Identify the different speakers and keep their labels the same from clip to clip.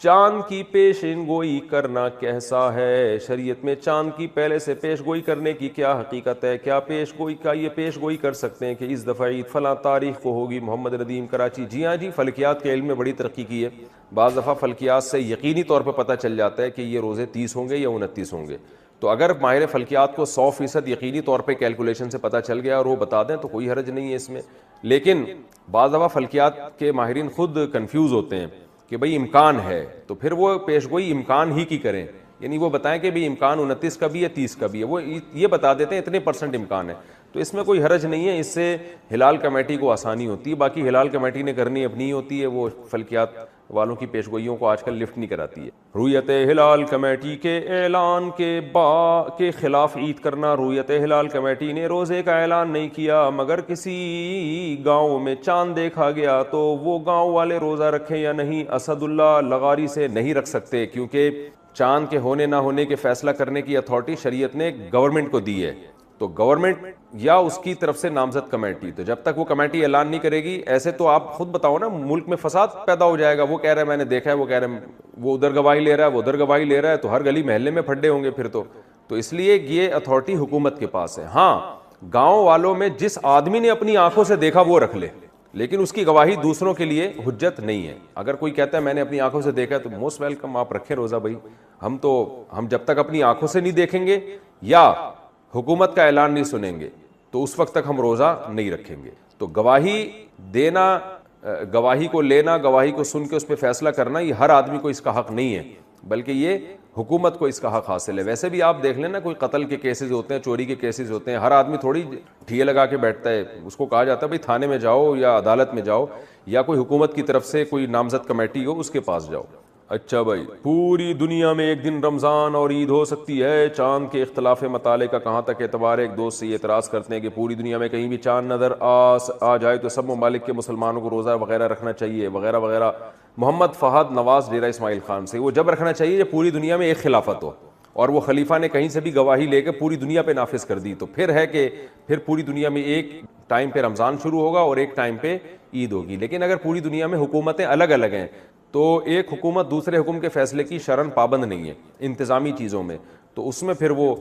Speaker 1: چاند کی پیشین گوئی کرنا کیسا ہے؟ شریعت میں چاند کی پہلے سے پیش گوئی کرنے کی کیا حقیقت ہے؟ کیا پیش گوئی کا یہ پیش گوئی کر سکتے ہیں کہ اس دفعہ عید فلاں تاریخ کو ہوگی؟ محمد ندیم کراچی. جی ہاں جی، فلکیات کے علم میں بڑی ترقی کی ہے. بعض دفعہ فلکیات سے یقینی طور پہ پتہ چل جاتا ہے کہ یہ روزے 30 ہوں گے یا 29 ہوں گے. تو اگر ماہر فلکیات کو 100% یقینی طور پہ کیلکولیشن سے پتہ چل گیا اور وہ بتا دیں تو کوئی حرج نہیں ہے اس میں. لیکن بعض دفعہ فلکیات کے ماہرین خود کنفیوز ہوتے ہیں کہ بھئی امکان ہے، تو پھر وہ پیش گوئی امکان ہی کی کریں. یعنی وہ بتائیں کہ بھئی امکان 29 کا بھی ہے 30 کا بھی ہے، وہ یہ بتا دیتے ہیں اتنے % امکان ہے. تو اس میں کوئی حرج نہیں ہے، اس سے ہلال کمیٹی کو آسانی ہوتی ہے. باقی ہلال کمیٹی نے کرنی اپنی ہوتی ہے، وہ فلکیات والوں کی پیش گوئیوں کو آج کل لفٹ نہیں کراتی ہے. رویت ہلال کمیٹی کے اعلان کے خلاف عید کرنا. رویت ہلال کمیٹی نے روزے کا اعلان نہیں کیا، مگر کسی گاؤں میں چاند دیکھا گیا تو وہ گاؤں والے روزہ رکھیں یا نہیں؟ اسد اللہ لغاری سے نہیں رکھ سکتے، کیونکہ چاند کے ہونے نہ ہونے کے فیصلہ کرنے کی اتھارٹی شریعت نے گورنمنٹ کو دی ہے. تو گورنمنٹ یا اس کی طرف سے نامزد کمیٹی، تو جب تک وہ کمیٹی اعلان نہیں کرے گی، ایسے تو آپ خود بتاؤ نا، ملک میں فساد پیدا ہو جائے گا. وہ کہہ رہا ہے میں نے دیکھا ہے، وہ کہہ رہا ہے وہ ادھر گواہی لے رہا ہے، وہ ادھر گواہی لے رہا ہے، تو ہر گلی محلے میں پھڈے ہوں گے پھر تو اس لیے یہ اتھارٹی حکومت کے پاس ہے. ہاں، گاؤں والوں میں جس آدمی نے اپنی آنکھوں سے دیکھا وہ رکھ لے، لیکن اس کی گواہی دوسروں کے لیے حجت نہیں ہے. اگر کوئی کہتا ہے میں نے اپنی آنکھوں سے دیکھا تو موسٹ ویلکم، آپ رکھیں روزہ. بھائی ہم جب تک اپنی آنکھوں سے نہیں دیکھیں گے یا حکومت کا اعلان نہیں سنیں گے تو اس وقت تک ہم روزہ نہیں رکھیں گے. تو گواہی دینا، گواہی کو لینا، گواہی کو سن کے اس پہ فیصلہ کرنا، یہ ہر آدمی کو اس کا حق نہیں ہے، بلکہ یہ حکومت کو اس کا حق حاصل ہے. ویسے بھی آپ دیکھ لیں نا، کوئی قتل کے کیسز ہوتے ہیں، چوری کے کیسز ہوتے ہیں، ہر آدمی تھوڑی ٹھیے لگا کے بیٹھتا ہے. اس کو کہا جاتا ہے بھائی تھانے میں جاؤ یا عدالت میں جاؤ یا کوئی حکومت کی طرف سے کوئی نامزد کمیٹی ہو اس کے پاس جاؤ. اچھا بھائی، پوری دنیا میں ایک دن رمضان اور عید ہو سکتی ہے. چاند کے اختلاف مطالعے کا کہاں تک اعتبار ہے؟ ایک دوست سے یہ اعتراض کرتے ہیں کہ پوری دنیا میں کہیں بھی چاند نظر آ جائے تو سب ممالک کے مسلمانوں کو روزہ وغیرہ رکھنا چاہیے وغیرہ وغیرہ. محمد فہد نواز ڈیرہ اسماعیل خان سے، وہ جب رکھنا چاہیے جب پوری دنیا میں ایک خلافت ہو اور وہ خلیفہ نے کہیں سے بھی گواہی لے کے پوری دنیا پہ نافذ کر دی، تو پھر ہے کہ پھر پوری دنیا میں ایک ٹائم پہ رمضان شروع ہوگا اور ایک ٹائم پہ عید ہوگی. لیکن اگر پوری دنیا میں حکومتیں الگ الگ ہیں تو ایک حکومت دوسرے حکم کے فیصلے کی شرعاً پابند نہیں ہے انتظامی چیزوں میں، تو اس میں پھر وہ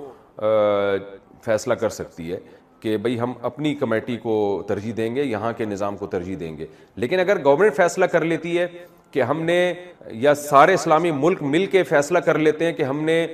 Speaker 1: فیصلہ کر سکتی ہے کہ بھئی ہم اپنی کمیٹی کو ترجیح دیں گے، یہاں کے نظام کو ترجیح دیں گے. لیکن اگر گورنمنٹ فیصلہ کر لیتی ہے کہ ہم نے، یا سارے اسلامی ملک مل کے فیصلہ کر لیتے ہیں کہ ہم نے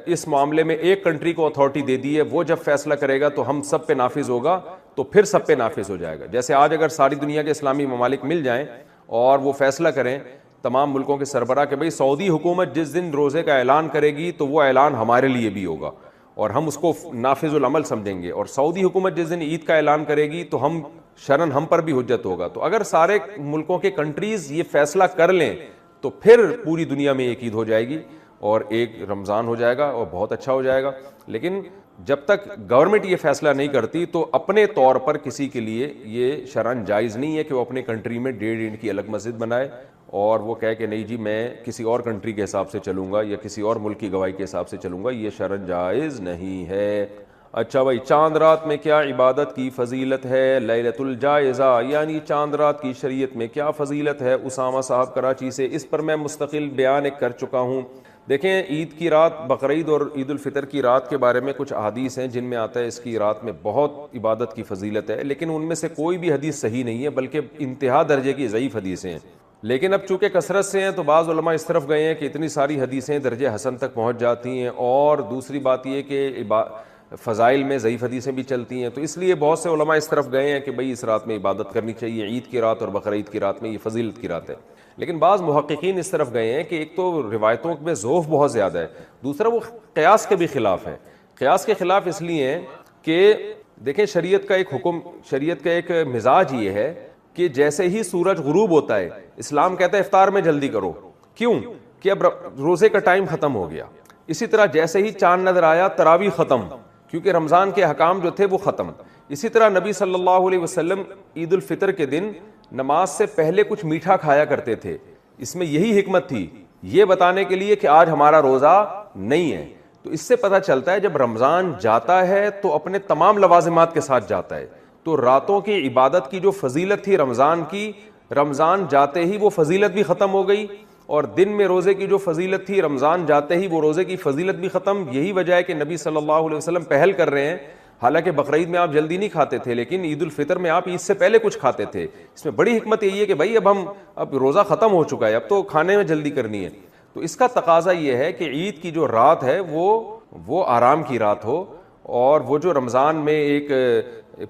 Speaker 1: اس معاملے میں ایک کنٹری کو اتھارٹی دے دی ہے، وہ جب فیصلہ کرے گا تو ہم سب پہ نافذ ہوگا، تو پھر سب پہ نافذ ہو جائے گا. جیسے آج اگر ساری دنیا کے اسلامی ممالک مل جائیں اور وہ فیصلہ کریں تمام ملکوں کے سربراہ کہ بھئی سعودی حکومت جس دن روزے کا اعلان کرے گی تو وہ اعلان ہمارے لیے بھی ہوگا اور ہم اس کو نافذ العمل سمجھیں گے، اور سعودی حکومت جس دن عید کا اعلان کرے گی تو ہم شرعاً ہم پر بھی حجت ہوگا. تو اگر سارے ملکوں کے کنٹریز یہ فیصلہ کر لیں تو پھر پوری دنیا میں ایک عید ہو جائے گی اور ایک رمضان ہو جائے گا اور بہت اچھا ہو جائے گا. لیکن جب تک گورنمنٹ یہ فیصلہ نہیں کرتی تو اپنے طور پر کسی کے لیے یہ شرعاً جائز نہیں ہے کہ وہ اپنے کنٹری میں 1.5 اینٹ کی الگ مسجد بنائے اور وہ کہے کہ نہیں جی میں کسی اور کنٹری کے حساب سے چلوں گا یا کسی اور ملک کی گواہی کے حساب سے چلوں گا. یہ شرعاً جائز نہیں ہے. اچھا بھائی، چاند رات میں کیا عبادت کی فضیلت ہے؟ لیلۃ الجائزہ یعنی چاند رات کی شریعت میں کیا فضیلت ہے؟ اسامہ صاحب کراچی سے. اس پر میں مستقل بیان کر چکا ہوں. دیکھیں، عید کی رات، بقرعید اور عید الفطر کی رات کے بارے میں کچھ احادیث ہیں جن میں آتا ہے اس کی رات میں بہت عبادت کی فضیلت ہے، لیکن ان میں سے کوئی بھی حدیث صحیح نہیں ہے، بلکہ انتہا درجے کی ضعیف حدیثیں ہیں. لیکن اب چونکہ کثرت سے ہیں تو بعض علماء اس طرف گئے ہیں کہ اتنی ساری حدیثیں درجہ حسن تک پہنچ جاتی ہیں، اور دوسری بات یہ کہ فضائل میں ضعیف حدیثیں بھی چلتی ہیں، تو اس لیے بہت سے علماء اس طرف گئے ہیں کہ بھئی اس رات میں عبادت کرنی چاہیے، عید کی رات اور بقرعید کی رات میں یہ فضیلت کی رات ہے. لیکن بعض محققین اس طرف گئے ہیں کہ ایک تو روایتوں میں ذوف بہت زیادہ ہے، دوسرا وہ قیاس کے بھی خلاف ہے. قیاس کے خلاف اس لیے ہیں کہ دیکھیں شریعت کا ایک حکم، شریعت کا ایک مزاج یہ ہے کہ جیسے ہی سورج غروب ہوتا ہے اسلام کہتا ہے افطار میں جلدی کرو. کیوں؟ کہ اب روزے کا ٹائم ختم ہو گیا. اسی طرح جیسے ہی چاند نظر آیا تراویح ختم، کیونکہ رمضان کے حکام جو تھے وہ ختم. اسی طرح نبی صلی اللہ علیہ وسلم عید الفطر کے دن نماز سے پہلے کچھ میٹھا کھایا کرتے تھے. اس میں یہی حکمت تھی، یہ بتانے کے لیے کہ آج ہمارا روزہ نہیں ہے. تو اس سے پتہ چلتا ہے جب رمضان جاتا ہے تو اپنے تمام لوازمات کے ساتھ جاتا ہے. تو راتوں کی عبادت کی جو فضیلت تھی رمضان کی، رمضان جاتے ہی وہ فضیلت بھی ختم ہو گئی اور دن میں روزے کی جو فضیلت تھی رمضان جاتے ہی وہ روزے کی فضیلت بھی ختم. یہی وجہ ہے کہ نبی صلی اللہ علیہ وسلم پہل کر رہے ہیں. حالانکہ بقرعید میں آپ جلدی نہیں کھاتے تھے, لیکن عید الفطر میں آپ عید سے پہلے کچھ کھاتے تھے. اس میں بڑی حکمت یہی ہے کہ بھائی اب روزہ ختم ہو چکا ہے, اب تو کھانے میں جلدی کرنی ہے. تو اس کا تقاضا یہ ہے کہ عید کی جو رات ہے وہ آرام کی رات ہو, اور وہ جو رمضان میں ایک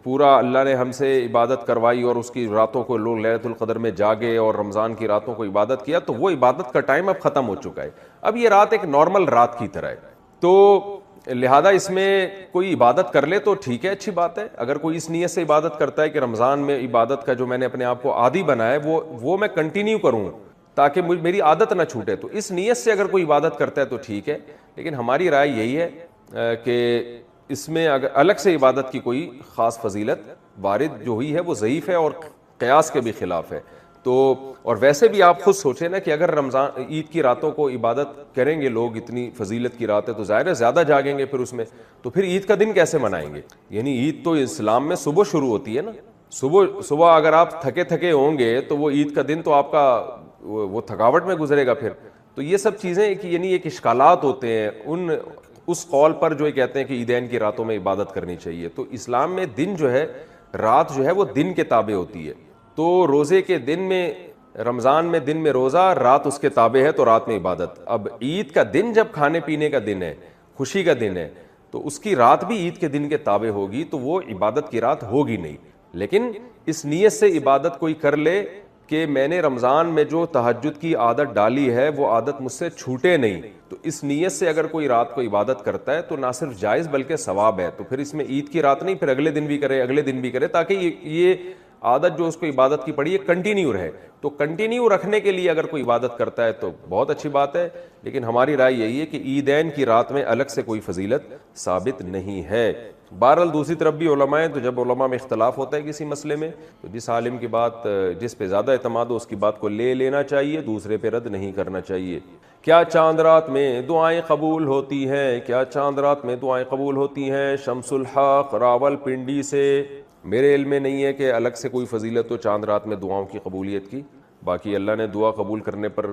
Speaker 1: پورا اللہ نے ہم سے عبادت کروائی اور اس کی راتوں کو لوگ لیلۃ القدر میں جاگے اور رمضان کی راتوں کو عبادت کیا, تو وہ عبادت کا ٹائم اب ختم ہو چکا ہے. اب یہ رات ایک نارمل رات کی طرح ہے. تو لہذا اس میں کوئی عبادت کر لے تو ٹھیک ہے, اچھی بات ہے. اگر کوئی اس نیت سے عبادت کرتا ہے کہ رمضان میں عبادت کا جو میں نے اپنے آپ کو عادی بنایا ہے وہ میں کنٹینیو کروں تاکہ میری عادت نہ چھوٹے, تو اس نیت سے اگر کوئی عبادت کرتا ہے تو ٹھیک ہے. لیکن ہماری رائے یہی ہے کہ اس میں اگر الگ سے عبادت کی کوئی خاص فضیلت وارد جو ہوئی ہے وہ ضعیف ہے اور قیاس کے بھی خلاف ہے. تو اور ویسے بھی آپ خود سوچیں نا کہ اگر رمضان عید کی راتوں کو عبادت کریں گے لوگ, اتنی فضیلت کی رات ہے تو ظاہر ہے زیادہ جاگیں گے پھر اس میں, تو پھر عید کا دن کیسے منائیں گے؟ یعنی عید تو اسلام میں صبح شروع ہوتی ہے نا, صبح اگر آپ تھکے ہوں گے تو وہ عید کا دن تو آپ کا وہ تھکاوٹ میں گزرے گا پھر. تو یہ سب چیزیں کہ یعنی ایک اشکالات ہوتے ہیں اس قول پر جو کہتے ہیں کہ عیدین کی راتوں میں عبادت کرنی چاہیے. تو اسلام میں دن جو ہے, رات جو ہے وہ دن کے تابع ہوتی ہے. تو روزے کے دن میں, رمضان میں دن میں روزہ, رات اس کے تابع ہے تو رات میں عبادت. اب عید کا دن جب کھانے پینے کا دن ہے, خوشی کا دن ہے, تو اس کی رات بھی عید کے دن کے تابع ہوگی, تو وہ عبادت کی رات ہوگی نہیں. لیکن اس نیت سے عبادت کوئی کر لے کہ میں نے رمضان میں جو تہجد کی عادت ڈالی ہے وہ عادت مجھ سے چھوٹے نہیں, تو اس نیت سے اگر کوئی رات کو عبادت کرتا ہے تو نہ صرف جائز بلکہ ثواب ہے. تو پھر اس میں عید کی رات نہیں, پھر اگلے دن بھی کرے, اگلے دن بھی کرے, تاکہ یہ عادت جو اس کو عبادت کی پڑی ہے کنٹینیو رہے. تو کنٹینیو رکھنے کے لیے اگر کوئی عبادت کرتا ہے تو بہت اچھی بات ہے. لیکن ہماری رائے یہی ہے کہ عیدین کی رات میں الگ سے کوئی فضیلت ثابت نہیں ہے. بہرحال دوسری طرف بھی علماء ہیں, تو جب علماء میں اختلاف ہوتا ہے کسی مسئلے میں تو جس عالم کی بات, جس پہ زیادہ اعتماد ہو اس کی بات کو لے لینا چاہیے, دوسرے پہ رد نہیں کرنا چاہیے. کیا چاند رات میں دعائیں قبول ہوتی ہیں؟ کیا چاند رات میں دعائیں قبول ہوتی ہیں؟ شمس الحق راول پنڈی سے. میرے علم میں نہیں ہے کہ الگ سے کوئی فضیلت ہو چاند رات میں دعاؤں کی قبولیت کی. باقی اللہ نے دعا قبول کرنے پر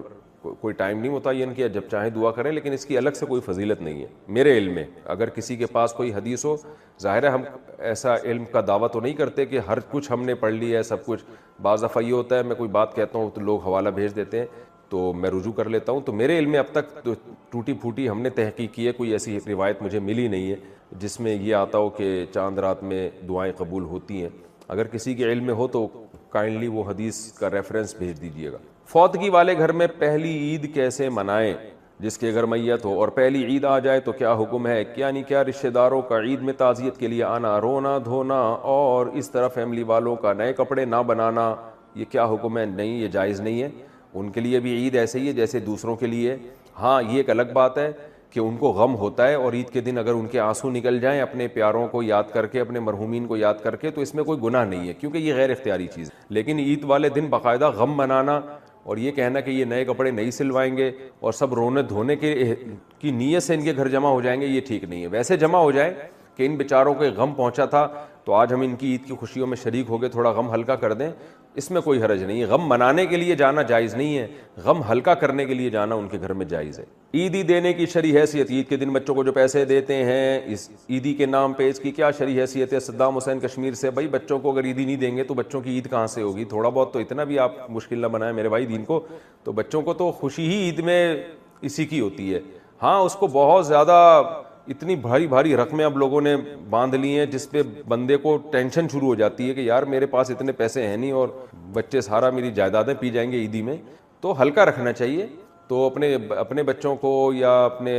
Speaker 1: کوئی ٹائم نہیں متعین کیا, جب چاہیں دعا کریں, لیکن اس کی الگ سے کوئی فضیلت نہیں ہے میرے علم میں. اگر کسی کے پاس کوئی حدیث ہو, ظاہر ہے ہم ایسا علم کا دعویٰ تو نہیں کرتے کہ ہر کچھ ہم نے پڑھ لیا ہے سب کچھ. بعض دفعہ یہ ہوتا ہے میں کوئی بات کہتا ہوں تو لوگ حوالہ بھیج دیتے ہیں, تو میں رجوع کر لیتا ہوں. تو میرے علم میں اب تک ٹوٹی پھوٹی ہم نے تحقیق کی ہے, کوئی ایسی روایت مجھے ملی نہیں ہے جس میں یہ آتا ہو کہ چاند رات میں دعائیں قبول ہوتی ہیں. اگر کسی کے علم میں ہو تو کائنڈلی وہ حدیث کا ریفرنس بھیج دیجیے گا. فوتگی والے گھر میں پہلی عید کیسے منائیں؟ جس کے گھر میت ہو اور پہلی عید آ جائے تو کیا حکم ہے؟ یعنی کیا رشتہ داروں کا عید میں تعزیت کے لیے آنا, رونا دھونا, اور اس طرح فیملی والوں کا نئے کپڑے نہ بنانا, یہ کیا حکم ہے؟ نہیں, یہ جائز نہیں ہے. ان کے لیے بھی عید ایسے ہی ہے جیسے دوسروں کے لیے. ہاں یہ ایک الگ بات ہے کہ ان کو غم ہوتا ہے, اور عید کے دن اگر ان کے آنسو نکل جائیں اپنے پیاروں کو یاد کر کے, اپنے مرحومین کو یاد کر کے, تو اس میں کوئی گناہ نہیں ہے کیونکہ یہ غیر اختیاری چیز ہے. لیکن عید والے دن باقاعدہ غم منانا اور یہ کہنا کہ یہ نئے کپڑے نہیں سلوائیں گے اور سب رونے دھونے کی نیت سے ان کے گھر جمع ہو جائیں گے, یہ ٹھیک نہیں ہے. ویسے جمع ہو جائیں کہ ان بیچاروں کو غم پہنچا تھا تو آج ہم ان کی عید کی خوشیوں میں شریک ہو گئے, تھوڑا غم ہلکا کر دیں, اس میں کوئی حرج نہیں ہے. غم منانے کے لیے جانا جائز نہیں ہے, غم ہلکا کرنے کے لیے جانا ان کے گھر میں جائز ہے. عیدی دینے کی شرعی حیثیت, عید کے دن بچوں کو جو پیسے دیتے ہیں اس عیدی کے نام پہ, اس کی کیا شرعی حیثیت ہے؟ صدام حسین کشمیر سے. بھائی بچوں کو اگر عیدی نہیں دیں گے تو بچوں کی عید کہاں سے ہوگی؟ تھوڑا بہت تو اتنا بھی آپ مشکل نہ بنائیں میرے بھائی دین کو. تو بچوں کو تو خوشی ہی عید میں اسی کی ہوتی ہے. ہاں اس کو بہت زیادہ اتنی بھاری بھاری رقمیں اب لوگوں نے باندھ لی ہیں جس پہ بندے کو ٹینشن شروع ہو جاتی ہے کہ یار میرے پاس اتنے پیسے ہیں نہیں اور بچے سارا میری جائیدادیں پی جائیں گے عیدی میں. تو ہلکا رکھنا چاہیے. تو اپنے بچوں کو یا اپنے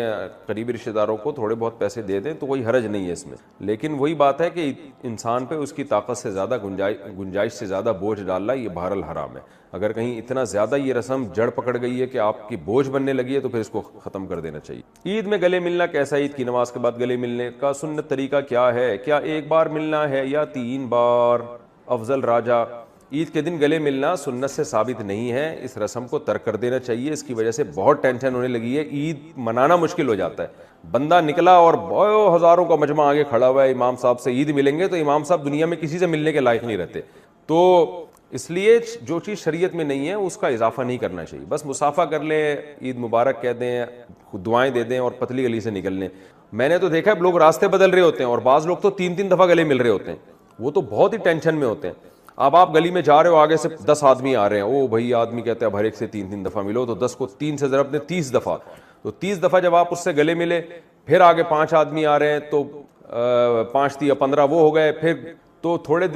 Speaker 1: قریبی رشتہ داروں کو تھوڑے بہت پیسے دے دیں تو کوئی حرج نہیں ہے اس میں. لیکن وہی بات ہے کہ انسان پہ اس کی طاقت سے زیادہ گنجائش سے زیادہ بوجھ ڈالنا یہ بہرحال حرام ہے. اگر کہیں اتنا زیادہ یہ رسم جڑ پکڑ گئی ہے کہ آپ کی بوجھ بننے لگی ہے تو پھر اس کو ختم کر دینا چاہیے. عید میں گلے ملنا کیسا؟ عید کی نماز کے بعد گلے ملنے کا سنت طریقہ کیا ہے؟ کیا ایک بار ملنا ہے یا 3 بار؟ افضل راجہ, عید کے دن گلے ملنا سنت سے ثابت نہیں ہے, اس رسم کو ترک کر دینا چاہیے. اس کی وجہ سے بہت ٹینشن ہونے لگی ہے, عید منانا مشکل ہو جاتا ہے. بندہ نکلا اور ہزاروں کا مجمع آگے کھڑا ہوا ہے, امام صاحب سے عید ملیں گے, تو امام صاحب دنیا میں کسی سے ملنے کے لائق نہیں رہتے. تو اس لیے جو چیز شریعت میں نہیں ہے اس کا اضافہ نہیں کرنا چاہیے. بس مصافہ کر لیں, عید مبارک کہہ دیں, دعائیں دے دیں اور پتلی گلی سے نکل لیں. میں نے تو دیکھا ہے لوگ راستے بدل رہے ہوتے ہیں اور بعض لوگ تو 3 دفعہ گلے مل رہے ہوتے ہیں, وہ تو بہت ہی ٹینشن میں ہوتے ہیں. اب آپ گلی میں جا رہے ہو, آگے سے 10 آدمی آ رہے ہیں, او بھائی آدمی کہتے ہیں اب ہر ایک سے 3 دفعہ ملو, تو 10 کو 3 سے ضرب دیں 30 دفعہ, تو 30 دفعہ جب آپ اس سے گلے ملے, پھر آگے 5 آدمی آ رہے ہیں تو 5 یا 15 وہ ہو گئے, پھر تو تھوڑے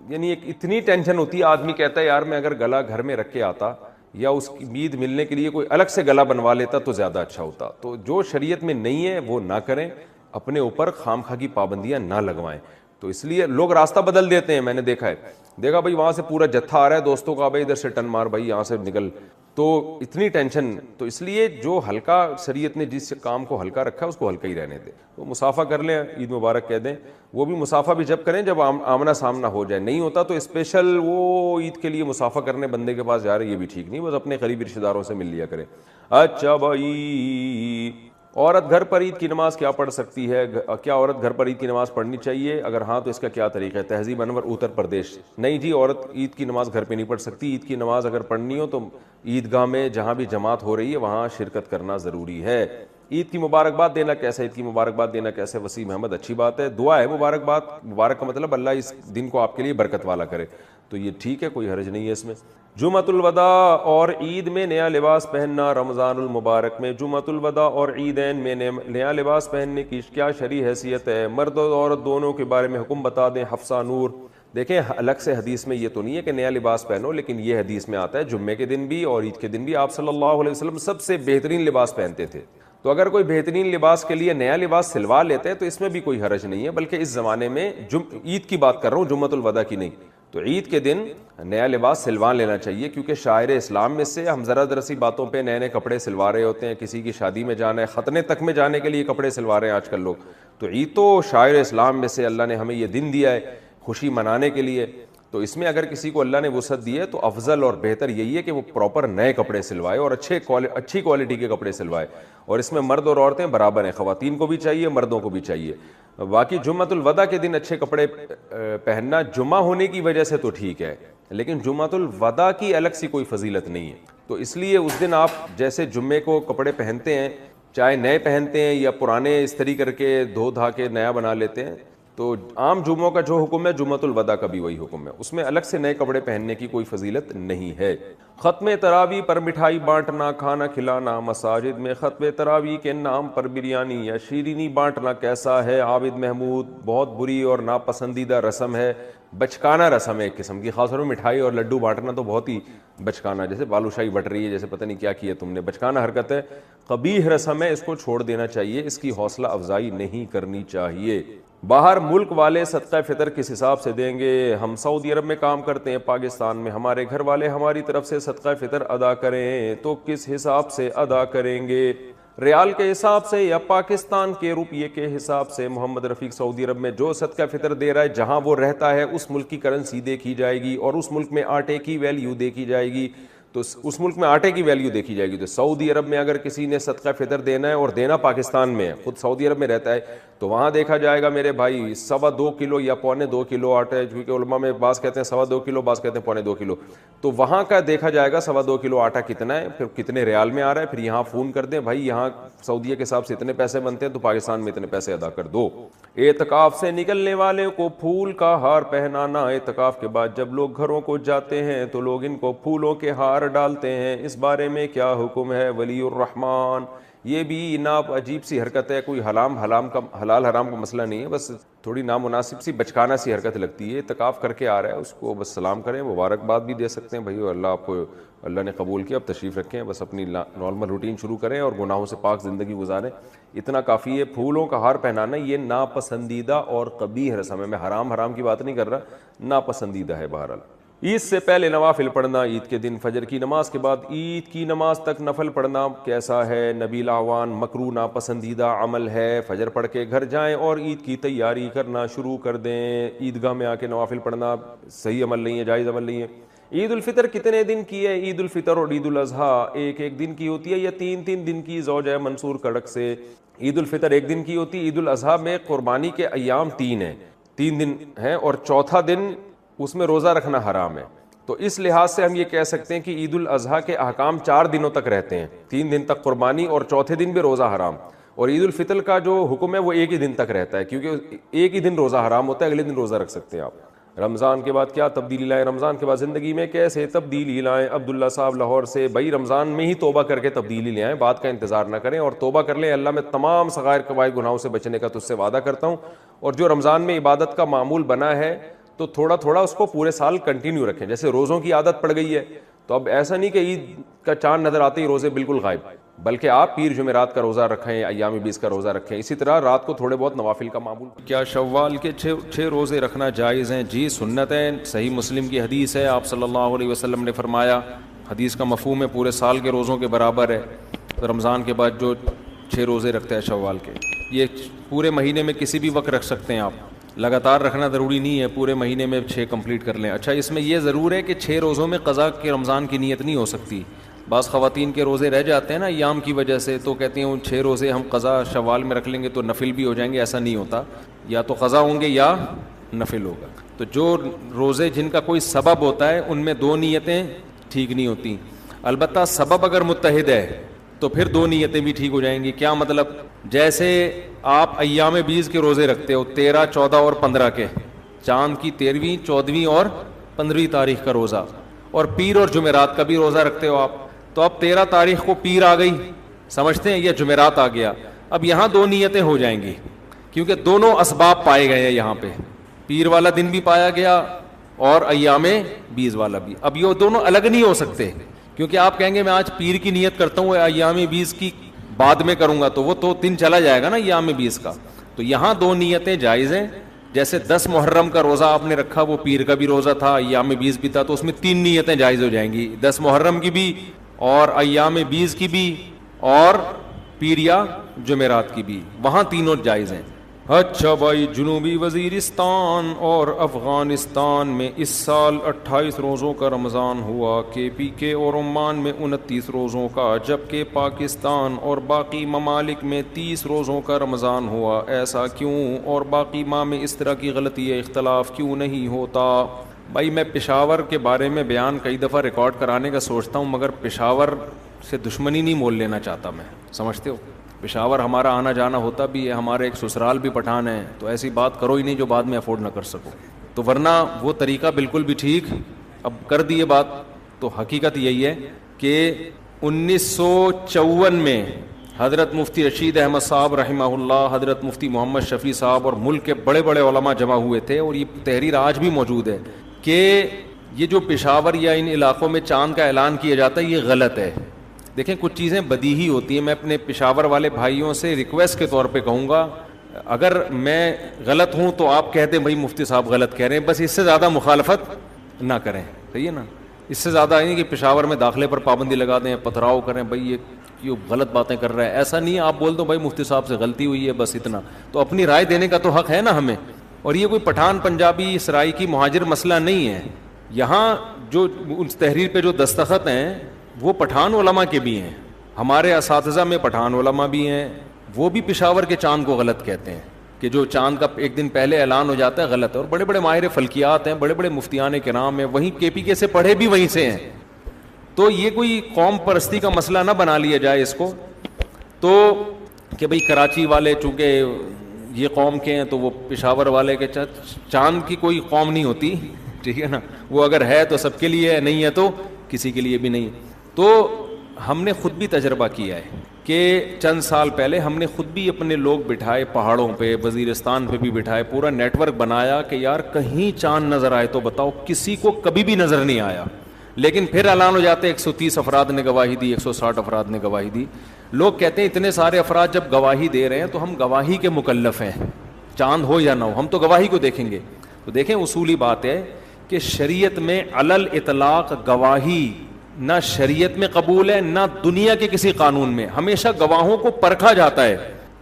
Speaker 1: یعنی ایک اتنی ٹینشن ہوتی ہے. آدمی کہتا ہے یار میں اگر گلا گھر میں رکھ کے آتا یا اس کی عید ملنے کے لیے کوئی الگ سے گلا بنوا لیتا تو زیادہ اچھا ہوتا. تو جو شریعت میں نہیں ہے وہ نہ کریں, اپنے اوپر خام خواہ کی پابندیاں نہ لگوائیں. تو اس لیے لوگ راستہ بدل دیتے ہیں. میں نے دیکھا بھائی وہاں سے پورا جتھا آ رہا ہے دوستوں کا, بھائی ادھر سے ٹن مار, بھائی یہاں سے نکل, تو اتنی ٹینشن. تو اس لیے جو ہلکا شریعت نے جس کام کو ہلکا رکھا ہے اس کو ہلکا ہی رہنے دے. تو مصافہ کر لیں, عید مبارک کہہ دیں. وہ بھی مصافہ بھی جب کریں جب آمنا سامنا ہو جائے. نہیں ہوتا تو اسپیشل وہ عید کے لیے مصافہ کرنے بندے کے پاس جا رہے, یہ بھی ٹھیک نہیں. بس اپنے قریبی رشتہ داروں سے مل لیا کریں. اچھا بھائی, عورت گھر پر عید کی نماز کیا پڑھ سکتی ہے؟ کیا عورت گھر پر عید کی نماز پڑھنی چاہیے؟ اگر ہاں تو اس کا کیا طریقہ ہے؟ تہذیب انور اتر پردیش. نہیں جی, عورت عید کی نماز گھر پہ نہیں پڑھ سکتی. عید کی نماز اگر پڑھنی ہو تو عیدگاہ میں جہاں بھی جماعت ہو رہی ہے وہاں شرکت کرنا ضروری ہے. عید کی مبارکباد دینا کیسے؟ عید کی مبارکباد دینا کیسے؟ وسیم احمد, اچھی بات ہے, دعا ہے مبارکباد. مبارک کا مطلب اللہ اس دن کو آپ کے لیے برکت والا کرے, تو یہ ٹھیک ہے, کوئی حرج نہیں ہے اس میں. جمعۃ الوداع اور عید میں نیا لباس پہننا رمضان المبارک میں. جمعۃ الوداع اور عیدین میں نیا لباس پہننے کی کیا شرعی حیثیت ہے؟ مرد اور عورت دونوں کے بارے میں حکم بتا دیں. حفصہ نور. دیکھیں الگ سے حدیث میں یہ تو نہیں ہے کہ نیا لباس پہنو, لیکن یہ حدیث میں آتا ہے جمعے کے دن بھی اور عید کے دن بھی آپ صلی اللہ علیہ وسلم سب سے بہترین لباس پہنتے تھے. تو اگر کوئی بہترین لباس کے لیے نیا لباس سلوا لیتے ہیں تو اس میں بھی کوئی حرج نہیں ہے, بلکہ اس زمانے میں عید کی بات کر رہا ہوں, جمعۃ الوداع کی نہیں. تو عید کے دن نیا لباس سلوا لینا چاہیے, کیونکہ شاعر اسلام میں سے ہم ذرا ذرا سی باتوں پہ نئے نئے کپڑے سلوا رہے ہوتے ہیں. کسی کی شادی میں جانا ہے, ختنے تک میں جانے کے لیے کپڑے سلوا رہے ہیں آج کل لوگ. تو عید تو شاعر اسلام میں سے اللہ نے ہمیں یہ دن دیا ہے خوشی منانے کے لیے. تو اس میں اگر کسی کو اللہ نے وسعت دی ہے تو افضل اور بہتر یہی ہے کہ وہ پراپر نئے کپڑے سلوائے اور اچھی کوالٹی کے کپڑے سلوائے. اور اس میں مرد اور عورتیں برابر ہیں, خواتین کو بھی چاہیے مردوں کو بھی چاہیے. باقی جمعۃ الوداع کے دن اچھے کپڑے پہننا جمعہ ہونے کی وجہ سے تو ٹھیک ہے, لیکن جمعۃ الوداع کی الگ سی کوئی فضیلت نہیں ہے. تو اس لیے اس دن آپ جیسے جمعے کو کپڑے پہنتے ہیں, چاہے نئے پہنتے ہیں یا پرانے استری کر کے دھو دھا کے نیا بنا لیتے ہیں, تو عام جمعوں کا جو حکم ہے جمعۃ الوداع کا بھی وہی حکم ہے. اس میں الگ سے نئے کپڑے پہننے کی کوئی فضیلت نہیں ہے. ختم تراویح پر مٹھائی بانٹنا, کھانا کھلانا. مساجد میں ختم تراویح کے نام پر بریانی یا شیرینی بانٹنا کیسا ہے؟ عابد محمود, بہت بری اور ناپسندیدہ رسم ہے, بچکانہ رسم ہے ایک قسم کی. خاص طور پر مٹھائی اور لڈو بانٹنا تو بہت ہی بچکانہ, جیسے بالوشاہی بٹ رہی ہے, جیسے پتہ نہیں کیا کیا تم نے. بچکانہ حرکت ہے, قبیح رسم ہے, اس کو چھوڑ دینا چاہیے, اس کی حوصلہ افزائی نہیں کرنی چاہیے. باہر ملک والے صدقہ فطر کس حساب سے دیں گے؟ ہم سعودی عرب میں کام کرتے ہیں, پاکستان میں ہمارے گھر والے ہماری طرف سے صدقہ فطر ادا کریں تو کس حساب سے ادا کریں گے؟ ریال کے حساب سے یا پاکستان کے روپیے کے حساب سے؟ محمد رفیق, سعودی عرب میں جو صدقہ فطر دے رہا ہے جہاں وہ رہتا ہے اس ملک کی کرنسی دیکھی جائے گی اور اس ملک میں آٹے کی ویلیو دیکھی جائے گی. تو اس ملک میں آٹے کی ویلیو دیکھی جائے گی. تو سعودی عرب میں اگر کسی نے صدقہ فطر دینا ہے اور دینا پاکستان میں ہے, خود سعودی عرب میں رہتا ہے, تو وہاں دیکھا جائے گا میرے بھائی 2.25 کلو یا 2.25 کلو آٹا ہے, کیونکہ علماء میں بعض کہتے ہیں 2.25 کلو, بعض کہتے ہیں 2.25 کلو. تو وہاں کا دیکھا جائے گا 2.25 کلو آٹا کتنا ہے, پھر کتنے ریال میں آ رہا ہے, پھر یہاں فون کر دیں بھائی یہاں سعودیہ کے حساب سے اتنے پیسے بنتے ہیں تو پاکستان میں اتنے پیسے ادا کر دو. اعتکاف سے نکلنے والے کو پھول کا ہار پہنانا. اعتکاف کے بعد جب لوگ گھروں کو جاتے ہیں تو لوگ ان کو پھولوں کے ہار ڈالتے ہیں, اس بارے میں کیا حکم ہے؟ ولی الرحمان. یہ بھی عجیب سی حرکت ہے, کوئی حلال حرام کا مسئلہ نہیں ہے, بس تھوڑی نامناسب سی بچکانہ سی حرکت لگتی ہے. اعتکاف کر کے آ رہا ہے اس کو بس سلام کریں, مبارکباد بھی دے سکتے ہیں بھائی, اللہ آپ کو اللہ نے قبول کیا, اب تشریف رکھیں, بس اپنی نارمل روٹین شروع کریں اور گناہوں سے پاک زندگی گزاریں, اتنا کافی ہے. پھولوں کا ہار پہنانا یہ ناپسندیدہ اور قبیح رسم ہے. میں حرام کی بات نہیں کر رہا, ناپسندیدہ ہے. بہرحال عید سے پہلے نوافل پڑھنا, عید کے دن فجر کی نماز کے بعد عید کی نماز تک نفل پڑھنا کیسا ہے؟ نبیل اعوان, مکروہ ناپسندیدہ عمل ہے. فجر پڑھ کے گھر جائیں اور عید کی تیاری کرنا شروع کر دیں. عیدگاہ میں آ کے نوافل پڑھنا صحیح عمل نہیں ہے, جائز عمل نہیں ہے. عید الفطر کتنے دن کی ہے؟ عید الفطر اور عید الاضحیٰ ایک دن کی ہوتی ہے یا 3 دن کی؟ زوجہ منصور کڑک سے. عید الفطر 1 دن کی ہوتی ہے. عید الاضحیٰ میں قربانی کے ایام 3 ہیں, 3 دن ہیں, اور چوتھا دن اس میں روزہ رکھنا حرام ہے. تو اس لحاظ سے ہم یہ کہہ سکتے ہیں کہ عید الاضحیٰ کے احکام 4 دنوں تک رہتے ہیں، 3 دن تک قربانی اور چوتھے دن بھی روزہ حرام، اور عید الفطر کا جو حکم ہے وہ 1 ہی دن تک رہتا ہے، کیونکہ 1 ہی دن روزہ حرام ہوتا ہے، اگلے دن روزہ رکھ سکتے ہیں آپ۔ رمضان کے بعد کیا تبدیلی لائیں، رمضان کے بعد زندگی میں کیسے تبدیلی لائیں؟ عبداللہ صاحب لاہور سے، بھائی رمضان میں ہی توبہ کر کے تبدیلی لے آئیں، بات کا انتظار نہ کریں اور توبہ کر لیں۔ اللہ میں تمام صغائر کبائر گناہوں سے بچنے کا تجھ سے وعدہ کرتا ہوں، اور جو رمضان میں عبادت کا معمول بنا ہے تو تھوڑا تھوڑا اس کو پورے سال کنٹینیو رکھیں۔ جیسے روزوں کی عادت پڑ گئی ہے تو اب ایسا نہیں کہ عید کا چاند نظر آتے ہی روزے بالکل غائب، بلکہ آپ پیر جمعرات کا روزہ رکھیں، ایام 20 کا روزہ رکھیں، اسی طرح رات کو تھوڑے بہت نوافل کا معمول۔ کیا شوال کے 6 روزے رکھنا جائز ہیں؟ جی سنت ہے، صحیح مسلم کی حدیث ہے، آپ صلی اللہ علیہ وسلم نے فرمایا، حدیث کا مفہوم ہے پورے سال کے روزوں کے برابر ہے۔ رمضان کے بعد جو 6 روزے رکھتے ہیں شوال کے، یہ پورے مہینے میں کسی بھی وقت رکھ سکتے ہیں آپ، لگاتار رکھنا ضروری نہیں ہے، پورے مہینے میں 6 کمپلیٹ کر لیں۔ اچھا، اس میں یہ ضرور ہے کہ 6 روزوں میں قضا کے رمضان کی نیت نہیں ہو سکتی۔ بعض خواتین کے روزے رہ جاتے ہیں نا ایام کی وجہ سے، تو کہتے ہیں ان 6 روزے ہم قضا شوال میں رکھ لیں گے تو نفل بھی ہو جائیں گے، ایسا نہیں ہوتا، یا تو قضا ہوں گے یا نفل ہوگا۔ تو جو روزے جن کا کوئی سبب ہوتا ہے ان میں 2 نیتیں ٹھیک نہیں ہوتی، البتہ سبب اگر متحد ہے تو پھر 2 نیتیں بھی ٹھیک ہو جائیں گی۔ کیا مطلب؟ جیسے آپ ایام 20 کے روزے رکھتے ہو، 13، 14 اور 15 کے، چاند کی 13ویں، 14ویں اور 15ویں تاریخ کا روزہ، اور پیر اور جمعرات کا بھی روزہ رکھتے ہو آپ، تو اب 13 تاریخ کو پیر آ گئی، سمجھتے ہیں، یہ جمعرات آ گیا، اب یہاں 2 نیتیں ہو جائیں گی، کیونکہ دونوں اسباب پائے گئے ہیں یہاں پہ، پیر والا دن بھی پایا گیا اور ایام 20 والا بھی۔ اب یہ دونوں الگ نہیں ہو سکتے، کیونکہ آپ کہیں گے میں آج پیر کی نیت کرتا ہوں، ایام 20 کی بعد میں کروں گا، تو وہ تو دن چلا جائے گا نا ایام 20 کا۔ تو یہاں 2 نیتیں جائز ہیں، جیسے 10 محرم کا روزہ آپ نے رکھا، وہ پیر کا بھی روزہ تھا، ایام 20 بھی تھا، تو اس میں 3 نیتیں جائز ہو جائیں گی، 10 محرم کی بھی اور ایام 20 کی بھی اور پیر یا جمعرات کی بھی، وہاں تینوں جائز ہیں۔ اچھا بھائی، جنوبی وزیرستان اور افغانستان میں اس سال 28 روزوں کا رمضان ہوا، KPK اور عمان میں 29 روزوں کا، جبکہ پاکستان اور باقی ممالک میں 30 روزوں کا رمضان ہوا، ایسا کیوں؟ اور باقی ماہ میں اس طرح کی غلطی یا اختلاف کیوں نہیں ہوتا؟ بھائی میں پشاور کے بارے میں بیان کئی دفعہ ریکارڈ کرانے کا سوچتا ہوں، مگر پشاور سے دشمنی نہیں مول لینا چاہتا میں، سمجھتے ہو؟ پشاور ہمارا آنا جانا ہوتا بھی ہے، ہمارے ایک سسرال بھی پٹھان ہے، تو ایسی بات کرو ہی نہیں جو بعد میں افورڈ نہ کر سکو، تو ورنہ وہ طریقہ بالکل بھی ٹھیک اب کر دیے بات۔ تو حقیقت یہی ہے کہ 1954 میں حضرت مفتی رشید احمد صاحب رحمہ اللہ، حضرت مفتی محمد شفیع صاحب اور ملک کے بڑے بڑے علماء جمع ہوئے تھے، اور یہ تحریر آج بھی موجود ہے کہ یہ جو پشاور یا ان علاقوں میں چاند کا اعلان کیا جاتا ہے یہ غلط ہے۔ دیکھیں کچھ چیزیں بدیہی ہوتی ہیں، میں اپنے پشاور والے بھائیوں سے ریکویسٹ کے طور پہ کہوں گا، اگر میں غلط ہوں تو آپ کہہ دیں بھائی مفتی صاحب غلط کہہ رہے ہیں، بس اس سے زیادہ مخالفت نہ کریں، صحیح ہے نا؟ اس سے زیادہ نہیں کہ پشاور میں داخلے پر پابندی لگا دیں، پتھراؤ کریں، بھائی یہ غلط باتیں کر رہا ہے، ایسا نہیں ہے، آپ بول دو بھائی مفتی صاحب سے غلطی ہوئی ہے، بس اتنا، تو اپنی رائے دینے کا تو حق ہے نا ہمیں۔ اور یہ کوئی پٹھان پنجابی سرائکی مہاجر مسئلہ نہیں ہے، یہاں جو اس تحریر پہ جو دستخط ہیں وہ پٹھان علماء کے بھی ہیں، ہمارے اساتذہ میں پٹھان علماء بھی ہیں، وہ بھی پشاور کے چاند کو غلط کہتے ہیں، کہ جو چاند کا ایک دن پہلے اعلان ہو جاتا ہے غلط ہے، اور بڑے بڑے ماہر فلکیات ہیں، بڑے بڑے مفتیان کرام ہیں، وہیں KPK سے پڑھے بھی وہیں سے ہیں، تو یہ کوئی قوم پرستی کا مسئلہ نہ بنا لیا جائے اس کو، تو کہ بھئی کراچی والے چونکہ یہ قوم کے ہیں تو وہ پشاور والے کے، چاند کی کوئی قوم نہیں ہوتی، ٹھیک ہے نا، وہ اگر ہے تو سب کے لیے ہے، نہیں ہے تو کسی کے لیے بھی نہیں۔ تو ہم نے خود بھی تجربہ کیا ہے کہ چند سال پہلے ہم نے خود بھی اپنے لوگ بٹھائے پہاڑوں پہ، وزیرستان پہ بھی بٹھائے، پورا نیٹ ورک بنایا کہ یار کہیں چاند نظر آئے تو بتاؤ، کسی کو کبھی بھی نظر نہیں آیا، لیکن پھر اعلان ہو جاتے 130 افراد نے گواہی دی، 160 افراد نے گواہی دی۔ لوگ کہتے ہیں اتنے سارے افراد جب گواہی دے رہے ہیں تو ہم گواہی کے مکلف ہیں، چاند ہو یا نہ ہو، ہم تو گواہی کو دیکھیں گے۔ تو دیکھیں اصولی بات ہے کہ شریعت میں علی الاطلاق گواہی نہ شریعت میں قبول ہے نہ دنیا کے کسی قانون میں، ہمیشہ گواہوں کو پرکھا جاتا ہے،